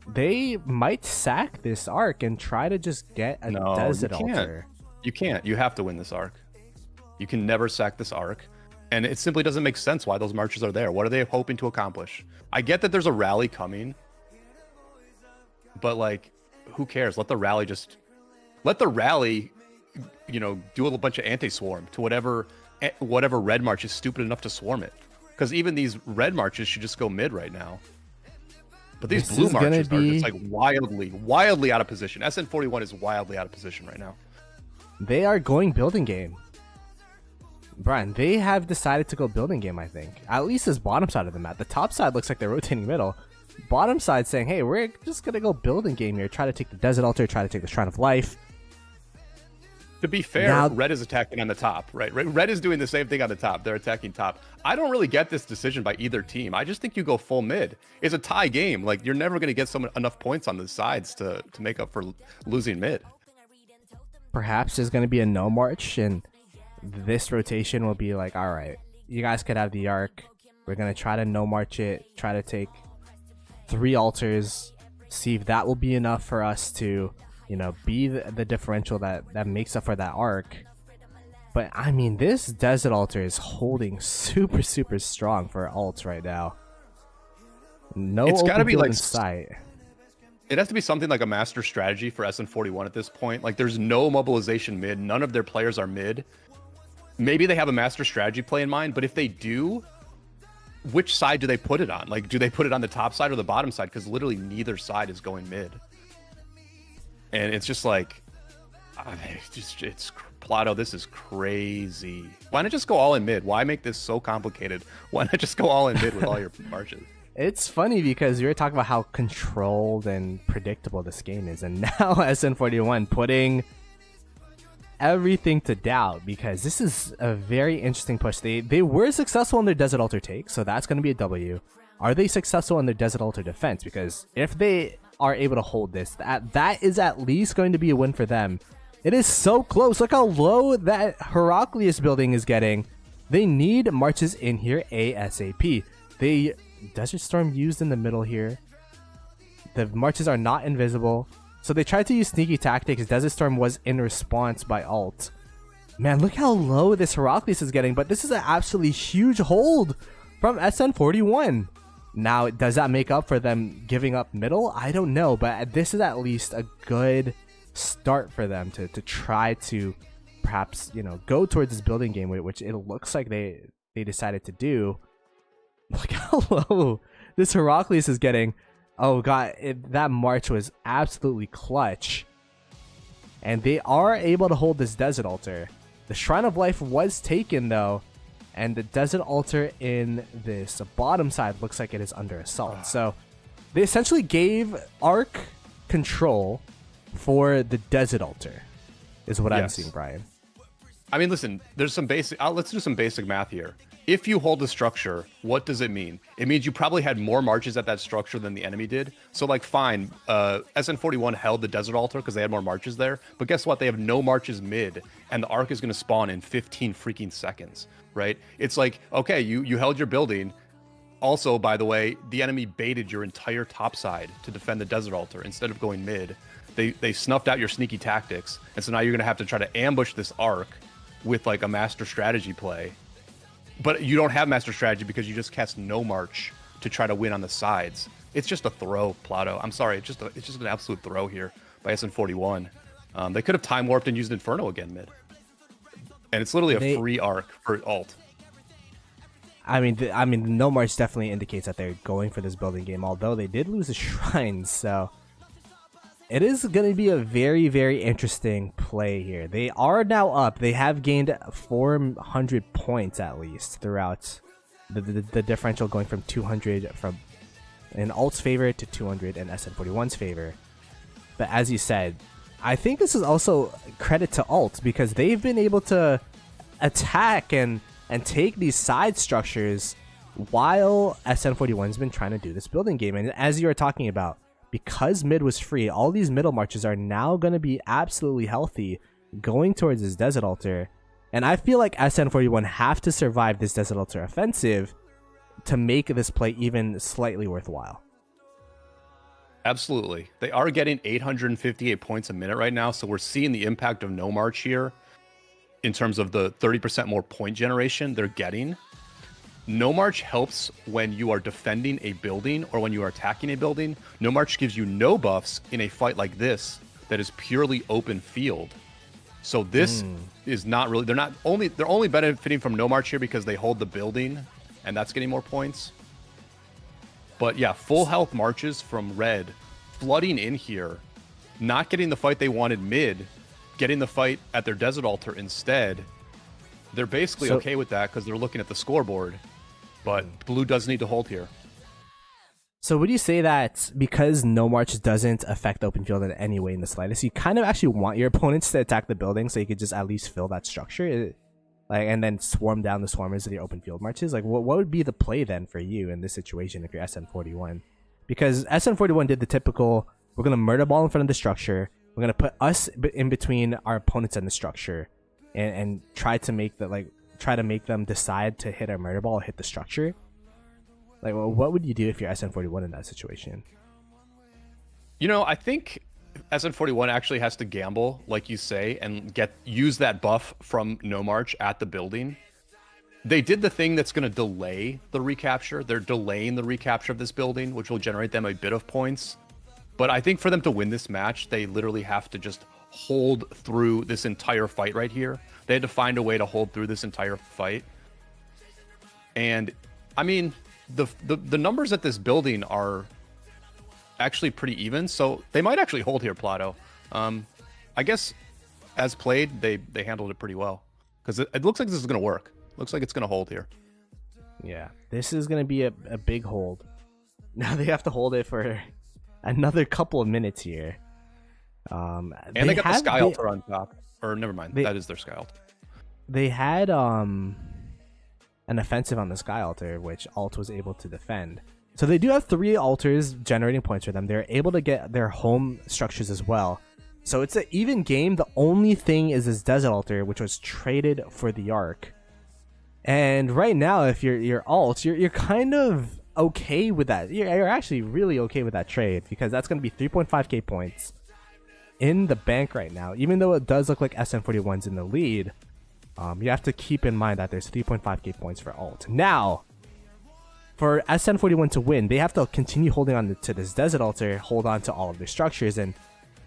They might sack this arc and try to just get a Desert Altar. You can't. You have to win this arc. You can never sack this arc. And it simply doesn't make sense why those marches are there. What are they hoping to accomplish? I get that there's a rally coming, but like, who cares? Let the rally, you know, do a bunch of anti-swarm to whatever red march is stupid enough to swarm it. Because even these red marches should just go mid right now. But these blue marches are just like wildly out of position. SN41 is wildly out of position right now. They are going building game. Brian, they have decided to go building game, I think. At least this bottom side of the map. The top side looks like they're rotating middle. Bottom side saying, hey, we're just going to go building game here. Try to take the Desert Altar, try to take the Shrine of Life. To be fair, Red is attacking on the top, right? Red is doing the same thing on the top. They're attacking top. I don't really get this decision by either team. I just think you go full mid. It's a tie game. Like, you're never going to get enough points on the sides to make up for losing mid. Perhaps there's going to be a no march, and this rotation will be like, all right, you guys could have the arc. We're going to try to no march it, try to take 3 altars, see if that will be enough for us to, you know, be the differential that makes up for that arc. But I mean, this Desert Altar is holding super strong for alts right now. No, it's got to be like in sight. It has to be something like a master strategy for SN41 at this point. Like, there's no mobilization mid. None of their players are mid. Maybe they have a master strategy play in mind, but if they do, which side do they put it on? Like, do they put it on the top side or the bottom side? Because literally neither side is going mid. And it's just like, it's Plato, this is crazy. Why not just go all in mid? Why make this so complicated? Why not just go all in mid with all your marches? It's funny because we were talking about how controlled and predictable this game is, and now SN41 putting everything to doubt, because this is a very interesting push. They were successful in their Desert Altar take, so that's going to be a W. Are they successful in their Desert Altar defense? Because if they are able to hold this, that is at least going to be a win for them. It is so close. Look how low that Heraclius building is getting. They need marches in here ASAP. They Desert Storm used in the middle here. The marches are not invisible. So they tried to use sneaky tactics. Desert Storm was in response by ult. Man, look how low this Heracles is getting. But this is an absolutely huge hold from SN41. Now, does that make up for them giving up middle? I don't know. But this is at least a good start for them to try to perhaps, you know, go towards this building game, which it looks like they decided to do. Look how low this Heracles is getting. Oh god, that march was absolutely clutch. And they are able to hold this desert altar. The Shrine of Life was taken though, and the desert altar in this bottom side looks like it is under assault. So they essentially gave Arc control for the desert altar, is what I'm seeing, Brian. I mean, listen, there's some basic, let's do some basic math here. If you hold the structure, what does it mean? It means you probably had more marches at that structure than the enemy did. So like, fine, SN41 held the desert altar because they had more marches there. But guess what? They have no marches mid, and the arc is going to spawn in 15 freaking seconds, right? It's like, okay, you held your building. Also, by the way, the enemy baited your entire top side to defend the desert altar instead of going mid. They snuffed out your sneaky tactics, and so now you're going to have to try to ambush this arc with like a master strategy play. But you don't have master strategy because you just cast no march to try to win on the sides. It's just a throw, Plato. I'm sorry, it's just an absolute throw here by SN41. They could have time warped and used Inferno again mid, and it's literally a free arc for ult. I mean, the no march definitely indicates that they're going for this building game. Although they did lose a shrine, so it is going to be a very, very interesting play here. They are now up. They have gained 400 points at least throughout the differential, going from 200 from in Alt's favor to 200 in SN41's favor. But as you said, I think this is also credit to Alt because they've been able to attack and take these side structures while SN41's been trying to do this building game. And as you were talking about, because mid was free, all these middle marches are now going to be absolutely healthy going towards this desert altar. And I feel like SN41 have to survive this desert altar offensive to make this play even slightly worthwhile. Absolutely. They are getting 858 points a minute right now, so we're seeing the impact of no march here in terms of the 30% more point generation they're getting. No march helps when you are defending a building or when you are attacking a building. No march gives you no buffs in a fight like this that is purely open field. So this is not really, they're only benefiting from no march here because they hold the building and that's getting more points. But yeah, full health marches from red flooding in here, not getting the fight they wanted mid, getting the fight at their desert altar instead. They're basically okay with that because they're looking at the scoreboard. But blue does need to hold here. So would you say that because no march doesn't affect open field in any way in the slightest, you kind of actually want your opponents to attack the building so you could just at least fill that structure, like, and then swarm down the swarmers with your open field marches? Like, what would be the play then for you in this situation if you're SN41? Because SN41 did the typical, we're gonna murder ball in front of the structure, we're gonna put us in between our opponents and the structure, and try to make them decide to hit a murder ball or hit the structure. Like, well, what would you do if you're SN41 in that situation? You know, I think SN41 actually has to gamble, like you say, and use that buff from no march at the building. They did the thing that's going to delay the recapture. They're delaying the recapture of this building, which will generate them a bit of points. But I think for them to win this match, they literally have to just hold through this entire fight right here. They had to find a way to hold through this entire fight. And I mean, the numbers at this building are actually pretty even, so they might actually hold here, Plato. I guess as played, they handled it pretty well because it looks like this is going to work. Looks like it's going to hold here. Yeah, this is going to be a big hold. Now they have to hold it for another couple of minutes here. And they got the Sky Altar on top. Or never mind, that is their Sky Altar. They had an offensive on the Sky Altar, which Alt was able to defend. So they do have 3 altars generating points for them. They're able to get their home structures as well. So it's an even game. The only thing is this Desert Altar, which was traded for the Arc. And right now, if you're alt, you're kind of okay with that. You're actually really okay with that trade because that's going to be 3.5k points in the bank right now. Even though it does look like SN41's in the lead, you have to keep in mind that there's 3.5k points for alt. Now, for SN41 to win, they have to continue holding on to this desert altar, hold on to all of their structures, and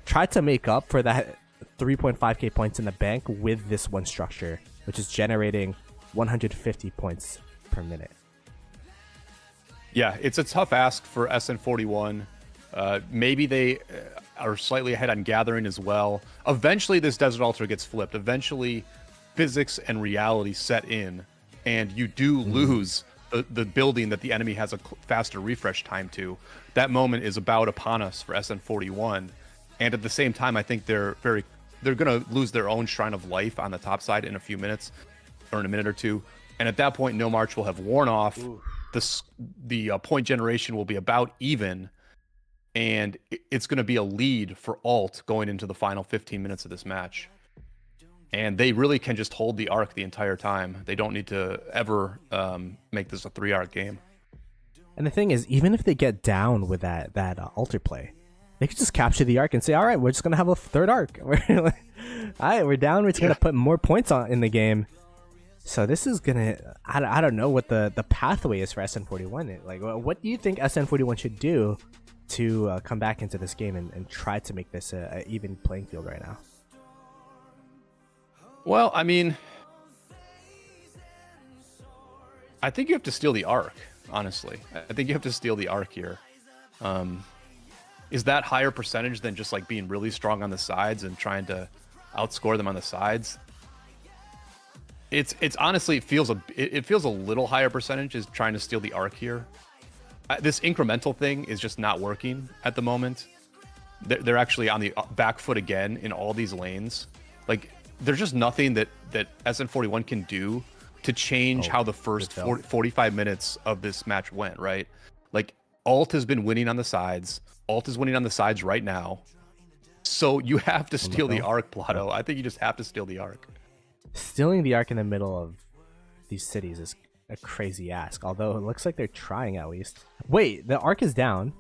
try to make up for that 3.5k points in the bank with this one structure, which is generating 150 points per minute. Yeah, it's a tough ask for SN41. Maybe they are slightly ahead on gathering as well. Eventually, this desert altar gets flipped. Eventually, physics and reality set in, and you do lose the building that the enemy has a faster refresh time to. That moment is about upon us for SN41, and at the same time, I think they're going to lose their own Shrine of Life on the top side in a few minutes, or in a minute or two, and at that point, No March will have worn off. The point generation will be about even, and it's going to be a lead for alt going into the final 15 minutes of this match. And they really can just hold the arc the entire time. They don't need to ever make this a 3-arc game. And the thing is, even if they get down with that altar play, they could just capture the arc and say, all right, we're just going to have a 3rd arc. All right, we're down. We're just going to put more points in the game. So this is going to, I don't know what the pathway is for SN41. Like, what do you think SN41 should do to come back into this game and try to make this a even playing field right now? Well, I mean, I think you have to steal the arc, honestly. I think you have to steal the arc here. Is that higher percentage than just like being really strong on the sides and trying to outscore them on the sides? It's honestly, it feels a little higher percentage is trying to steal the arc here. This incremental thing is just not working at the moment. They're actually on the back foot again in all these lanes. Like, there's just nothing that SN41 can do to change how the first 45 minutes of this match went, right? Like, alt has been winning on the sides. Alt is winning on the sides right now. So you have to steal the arc, Plato. I think you just have to steal the arc. Stealing the arc in the middle of these cities is a crazy ask, although it looks like they're trying at least. Wait, the arc is down.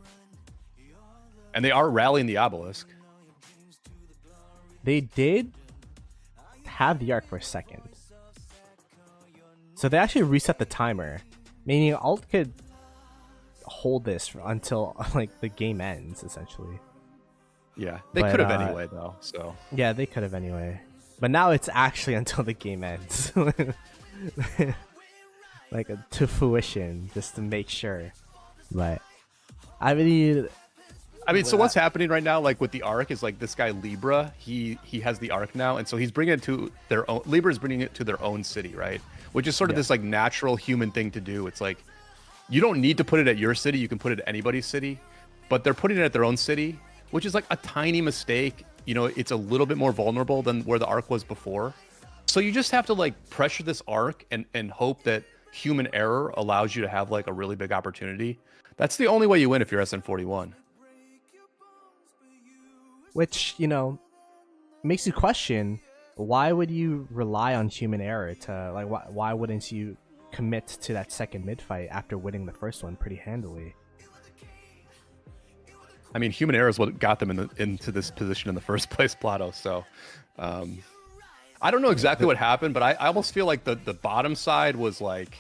And they are rallying the obelisk. They did have the arc for a second. So they actually reset the timer, meaning alt could hold this until like the game ends, essentially. Yeah, they could have anyway, though. So yeah, they could have anyway. But now it's actually until the game ends. Like to fruition, just to make sure. But I mean, so what's happening right now, like with the arc, is like this guy Libra, he has the arc now, and so he's bringing it to their own. Libra is bringing it to their own city, right? Which is sort of this like natural human thing to do. It's like you don't need to put it at your city; you can put it at anybody's city, but they're putting it at their own city, which is like a tiny mistake. You know, it's a little bit more vulnerable than where the arc was before. So you just have to like pressure this arc and hope that human error allows you to have like a really big opportunity. That's the only way you win if you're SN41. Which, you know, makes you question, why would you rely on human error to, like, why wouldn't you commit to that second mid fight after winning the first one pretty handily? I mean, human error is what got them into this position in the first place, Plato. So I don't know exactly what happened, but I almost feel like the bottom side was like,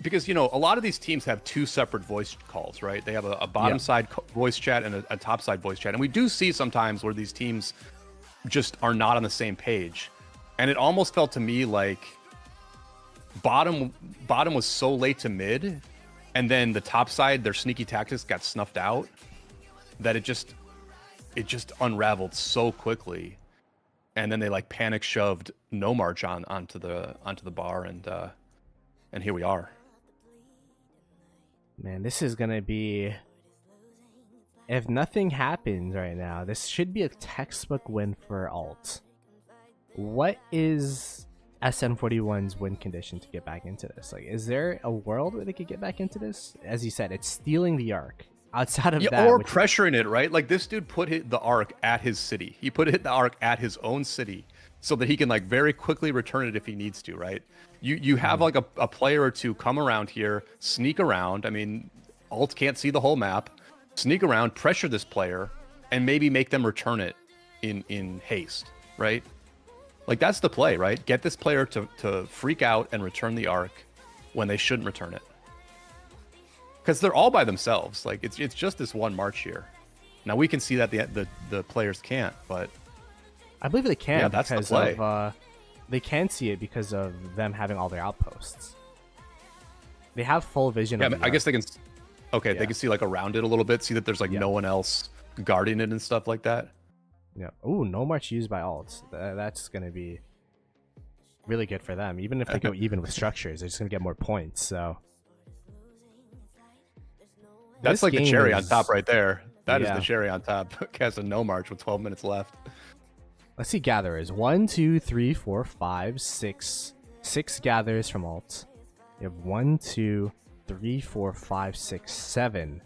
because, you know, a lot of these teams have 2 separate voice calls, right? They have a bottom side voice chat and a top side voice chat. And we do see sometimes where these teams just are not on the same page. And it almost felt to me like bottom was so late to mid, and then the top side, their sneaky tactics got snuffed out, that it just unraveled so quickly. And then they like panic shoved No March onto the bar, and here we are. Man, this is gonna be, if nothing happens right now, this should be a textbook win for alt. What is SN41's win condition to get back into this? Like, is there a world where they could get back into this? As you said, it's stealing the arc. Outside of that, or pressuring it, right? Like, this dude put the arc at his city. He put the arc at his own city so that he can like very quickly return it if he needs to, right? You have like a player or two come around here, sneak around. I mean, Alt can't see the whole map. Sneak around, pressure this player, and maybe make them return it in haste, right? Like that's the play, right? Get this player to freak out and return the arc when they shouldn't return it. Because they're all by themselves. Like it's just this one march here. Now we can see that the players can't, but I believe they can that's the because play. of they can see it because of them having all their outposts. They have full vision. Yeah, of the I guess arc. they can. Okay, they can see like around it a little bit. See that there's like no one else guarding it and stuff like that. Yeah. Ooh, no march used by alts. That's gonna be really good for them. Even if they go even with structures, they're just gonna get more points. So that's this like the game cherry on is- top right there. That is Yeah. the cherry on top. Cast a no march with 12 minutes left. Let's see gatherers. 1, 2, 3, 4, 5, 6. 6 gatherers from alt. You have 1, 2, 3, 4, 5, 6, 7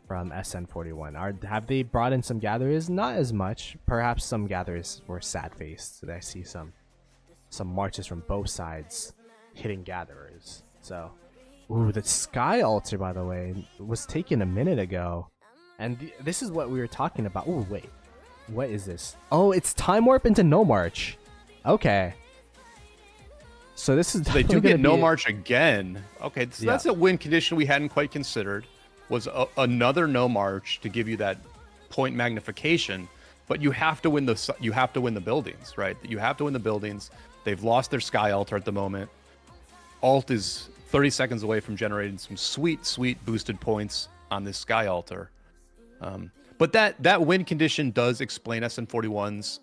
from SN41. Have they brought in some gatherers? Not as much. Perhaps some gatherers were sad faced. I see some marches from both sides hitting gatherers. So, ooh, the sky altar, by the way, was taken a minute ago, and this is what we were talking about. Ooh, wait. What is this? Oh, it's time warp into no march. Okay. So this is They do definitely get gonna no be- march again. Okay, so that's a win condition we hadn't quite considered. Was another no march to give you that point magnification, but you have to win the buildings, right? You have to win the buildings. They've lost their sky altar at the moment. Alt is 30 seconds away from generating some sweet boosted points on this sky altar. But that win condition does explain SN41's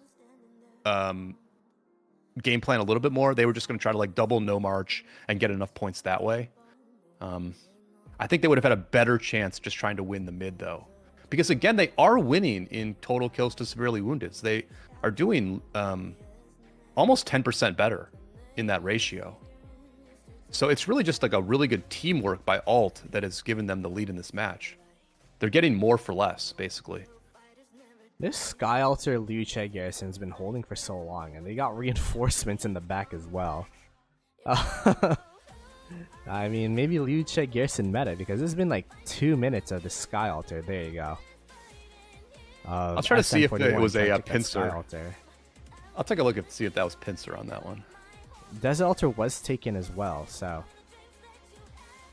game plan a little bit more. They were just going to try to like double no march and get enough points that way. I think they would have had a better chance just trying to win the mid though, because again they are winning in total kills to severely wounded. So they are doing almost 10% better in that ratio. So it's really just like a really good teamwork by Alt that has given them the lead in this match. They're getting more for less, basically. This sky altar Liu Che Garrison's been holding for so long, and they got reinforcements in the back as well. I mean, maybe Liu Che Garrison meta, because it's been like 2 minutes of the sky altar. There you go. I'll try to see if it was a Sky pincer. altar. I'll take a look and see if that was pincer on that one. Desert altar was taken as well, so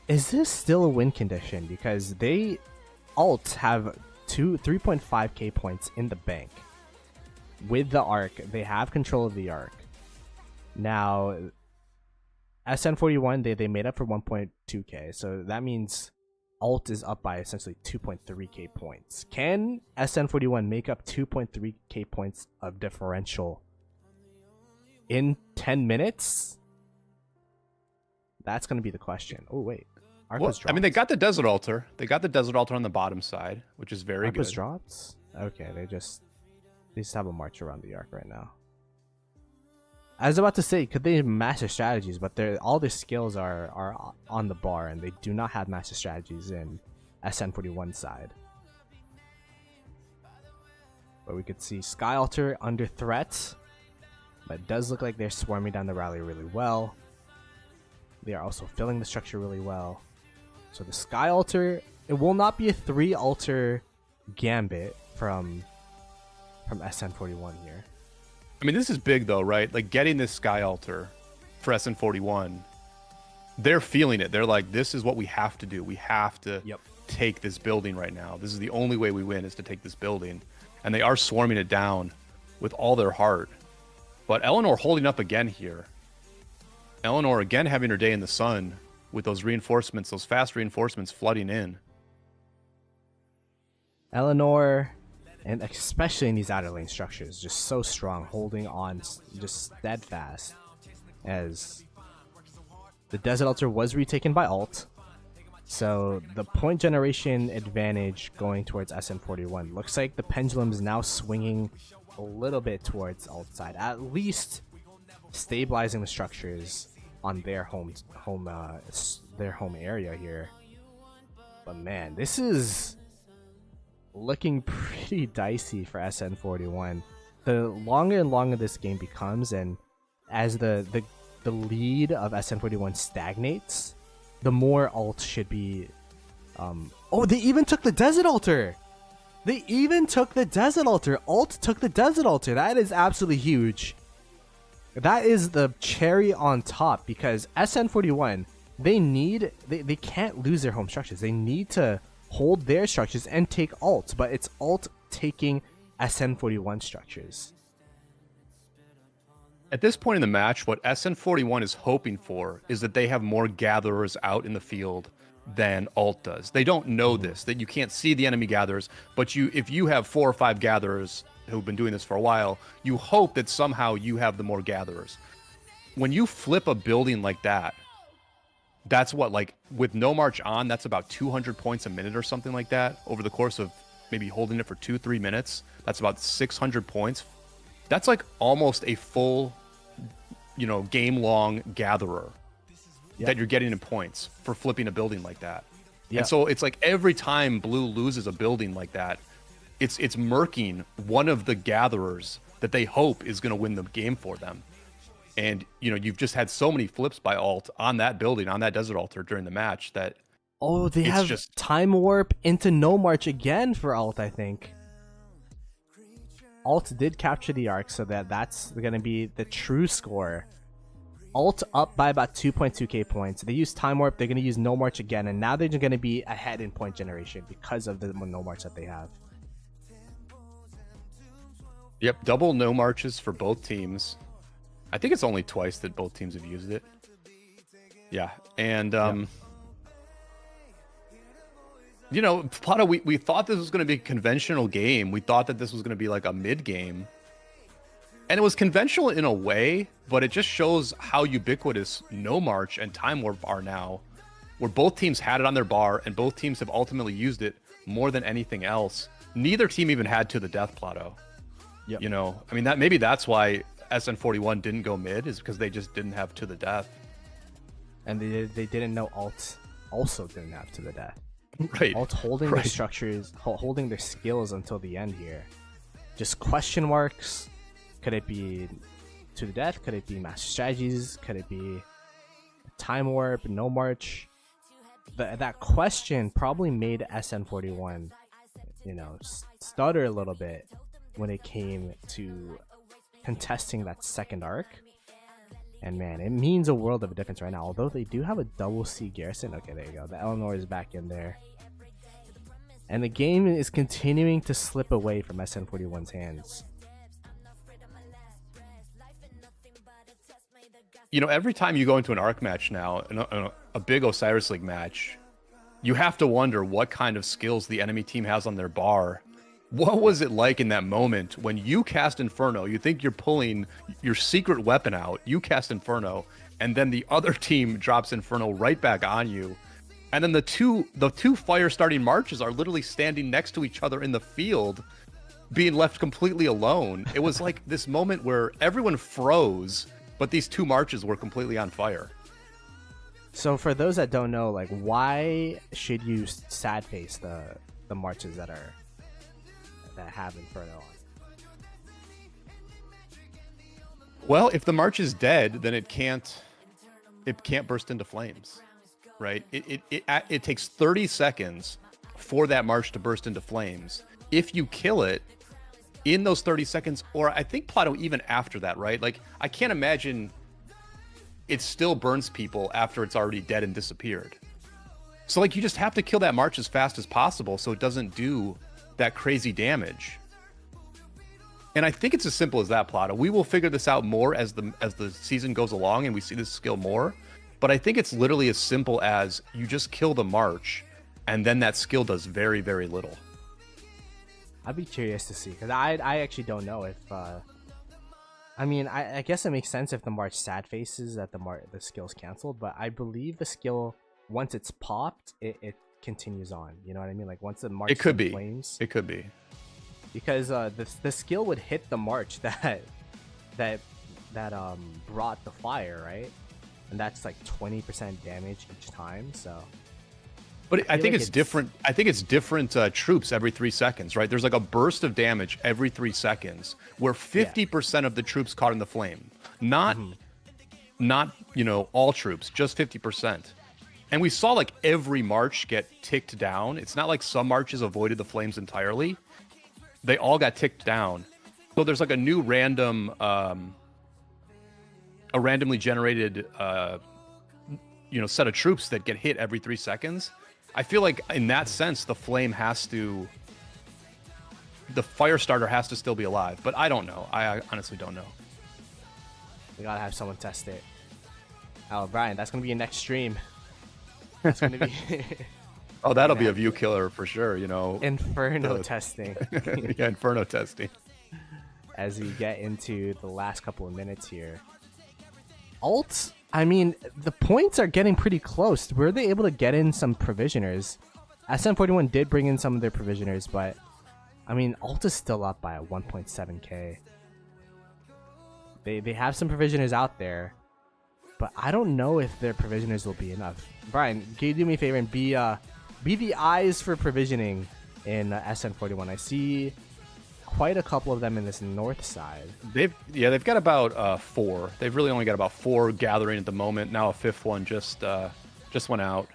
is this still a win condition? Because they alt have 3.5k points in the bank. With the arc, they have control of the arc. Now, SN41, they made up for 1.2k, so that means alt is up by essentially 2.3k points. Can SN41 make up 2.3k points of differential in 10 minutes? That's going to be the question. Oh, wait. Arc Well, was dropped. I mean, they got the desert altar. They got the desert altar on the bottom side, which is very Arc good. was dropped? Okay, they just have a march around the arc right now. I was about to say, could they master strategies, but all their skills are on the bar, and they do not have master strategies in SN41 side. But we could see Sky Altar under threat, but it does look like they're swarming down the rally really well. They are also filling the structure really well. So the Sky Altar, it will not be a 3 altar gambit from SN41 here. I mean, this is big though, right? Like getting this sky altar for SN41, they're feeling it. They're like, this is what we have to do. We have to take this building right now. This is the only way we win, is to take this building. And they are swarming it down with all their heart. But Eleanor holding up again here. Eleanor again having her day in the sun with those reinforcements, those fast reinforcements flooding in. Eleanor, and especially in these outer lane structures, just so strong, holding on, just steadfast. As the Desert Altar was retaken by Alt, so the point generation advantage going towards SN41. Looks like the pendulum is now swinging a little bit towards Alt side, at least stabilizing the structures on their home area here. But man, this is looking pretty dicey for SN41. The longer and longer this game becomes, and as the the lead of SN41 stagnates, the more alt should be. Oh, they even took the Desert Altar. They even took the Desert Altar. Alt took the Desert Altar. That is absolutely huge. That is the cherry on top, because SN41, they can't lose their home structures. They need to hold their structures and take alt, but it's alt taking SN41 structures. At this point in the match, what SN41 is hoping for is that they have more gatherers out in the field than alt does. They don't know this, that you can't see the enemy gatherers, but if you have 4 or 5 gatherers who've been doing this for a while, you hope that somehow you have the more gatherers. When you flip a building like that, that's what, like, with no march on, that's about 200 points a minute or something like that over the course of maybe holding it for 2-3 minutes. That's about 600 points. That's like almost a full, game-long gatherer that you're getting in points for flipping a building like that. And so it's like every time blue loses a building like that, it's murking one of the gatherers that they hope is going to win the game for them. And, you've just had so many flips by alt on that building, on that Desert Altar during the match that... Oh, they have just time warp into no march again for alt, I think. Alt did capture the arc, so that's going to be the true score. Alt up by about 2.2k points. They use time warp, they're going to use no march again, and now they're going to be ahead in point generation because of the no march that they have. Yep, double no marches for both teams. I think it's only twice that both teams have used it. Yeah, and Plata, we thought this was going to be a conventional game. We thought that this was going to be like a mid game. And it was conventional in a way, but it just shows how ubiquitous no march and time warp are now, where both teams had it on their bar and both teams have ultimately used it more than anything else. Neither team even had to the death, Plato. Yep. Maybe that's why SN41 didn't go mid, is because they just didn't have to the death. And they didn't know alt also didn't have to the death. Right. Alt holding their structures, holding their skills until the end here. Just question marks. Could it be to the death? Could it be master strategies? Could it be time warp, no march? That question probably made SN41, stutter a little bit when it came to contesting that second arc. And man, it means a world of a difference right now. Although they do have a double C garrison. Okay, there you go. The Eleanor is back in there. And the game is continuing to slip away from SN41's hands. Every time you go into an arc match now, a big Osiris League match, you have to wonder what kind of skills the enemy team has on their bar. What was it like in that moment when you cast Inferno? You think you're pulling your secret weapon out, you cast Inferno, and then the other team drops Inferno right back on you. And then the two fire starting marches are literally standing next to each other in the field, being left completely alone. It was like this moment where everyone froze, but these two marches were completely on fire. So for those that don't know, like, why should you sad face the marches that have Inferno on? Well, if the march is dead, then it can't burst into flames, right? It takes 30 seconds for that march to burst into flames. If you kill it in those 30 seconds, or I think Plato even after that, right? Like, I can't imagine it still burns people after it's already dead and disappeared. So like, you just have to kill that march as fast as possible so it doesn't do that crazy damage. And I think it's as simple as that, Plato. We will figure this out more as the season goes along and we see this skill more. But I think it's literally as simple as you just kill the march and then that skill does very, very little. I'd be curious to see, because I actually don't know if I guess it makes sense if the march sad faces that the skill's canceled, but I believe the skill, once it's popped, it continues on. You know what I mean? Like, once the march flames, it could be, because the skill would hit the march that brought the fire, right? And that's like 20% damage each time. So, but I think it's different. I think it's different troops every 3 seconds, right? There's like a burst of damage every 3 seconds where 50% of the troops caught in the flame, not not, all troops, just 50%. And we saw like every march get ticked down. It's not like some marches avoided the flames entirely. They all got ticked down. So there's like a new random, a randomly generated, set of troops that get hit every 3 seconds. I feel like in that sense, the fire starter has to still be alive, but I don't know. I honestly don't know. We gotta have someone test it. Oh, Brian, that's gonna be your next stream. That's gonna be. Oh, that'll be a view killer for sure. Inferno testing. Yeah, Inferno testing. As we get into the last couple of minutes here, Alt. I mean, the points are getting pretty close. Were they able to get in some provisioners? SN41 did bring in some of their provisioners, but I mean, Alt is still up by 1.7k. They have some provisioners out there, but I don't know if their provisioners will be enough. Brian, can you do me a favor and be the eyes for provisioning in SN41? I see quite a couple of them in this north side. They've got about 4. They've really only got about 4 gathering at the moment. Now a 5th one just went out.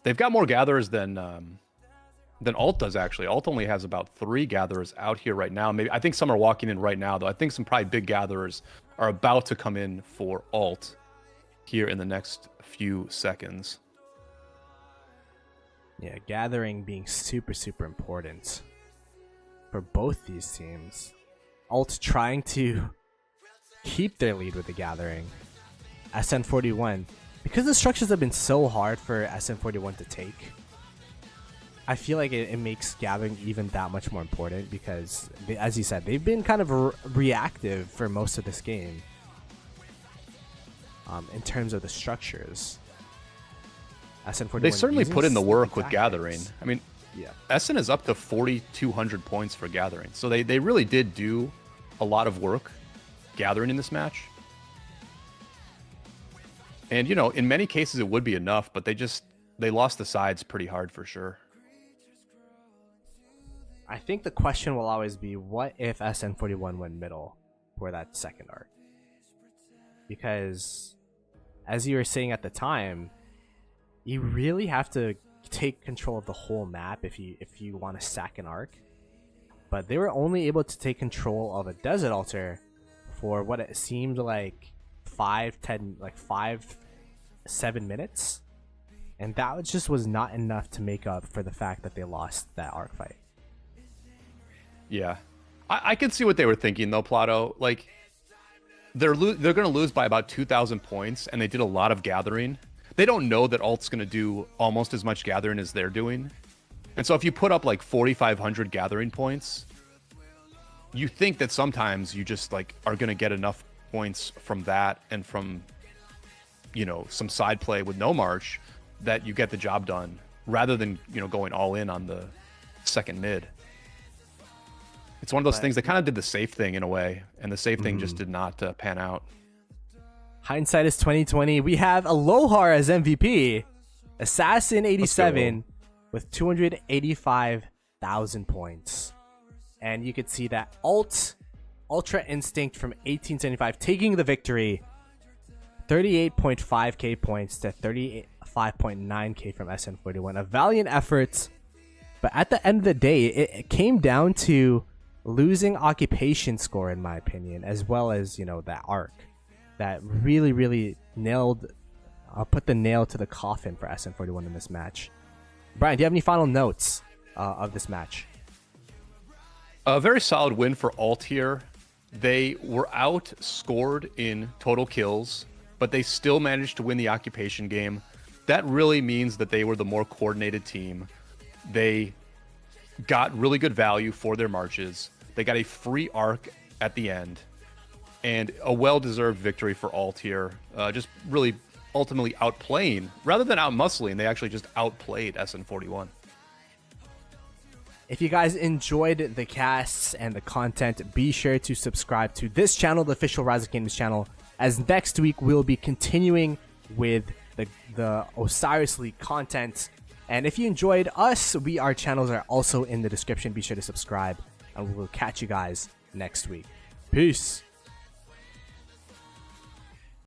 They've got more gatherers than Alt does, actually. Alt only has about 3 gatherers out here right now. Maybe I think some are walking in right now, though. I think some probably big gatherers are about to come in for Alt here in the next few seconds. Yeah, gathering being super, super important for both these teams. Alt trying to keep their lead with the gathering. SN41, because the structures have been so hard for SN41 to take, I feel like it makes gathering even that much more important because, as you said, they've been kind of reactive for most of this game in terms of the structures. SN41 they certainly put in the work with tactics. gathering. I mean, yeah, SN is up to 4,200 points for gathering. So they really did do a lot of work gathering in this match. And, in many cases it would be enough, but they lost the sides pretty hard for sure. I think the question will always be, what if SN41 went middle for that second arc? Because, as you were saying at the time, you really have to take control of the whole map if you want to sack an arc. But they were only able to take control of a desert altar for what it seemed like 5-7 minutes, and that just was not enough to make up for the fact that they lost that arc fight. Yeah, I can see what they were thinking though, Plato. Like, they're going to lose by about 2,000 points, and they did a lot of gathering. They don't know that Alt's going to do almost as much gathering as they're doing. And so if you put up like 4,500 gathering points, you think that sometimes you just like are going to get enough points from that and from, some side play with no march that you get the job done rather than, going all in on the second mid. It's one of those things that kind of did the safe thing in a way, and the safe thing just did not pan out. Hindsight is 2020. We have Alohar as MVP, Assassin87 with 285,000 points, and you could see that Ultra Instinct from 1875 taking the victory, 38.5k points to 35.9k from SN41. A valiant effort, but at the end of the day, it came down to losing occupation score, in my opinion, as well as that arc that really put the nail to the coffin for SN41 in this match. Brian, do you have any final notes of this match? A very solid win for Alt here. They were outscored in total kills, but they still managed to win the occupation game. That really means that they were the more coordinated team. They got really good value for their marches. They got a free arc at the end, and a well-deserved victory for Alt here. Just really ultimately outplaying, rather than outmuscling, they actually just outplayed SN41. If you guys enjoyed the casts and the content, be sure to subscribe to this channel, the official Rise of Kingdoms channel, as next week we'll be continuing with the Osiris League content. And if you enjoyed us, our channels are also in the description. Be sure to subscribe, and we will catch you guys next week. Peace.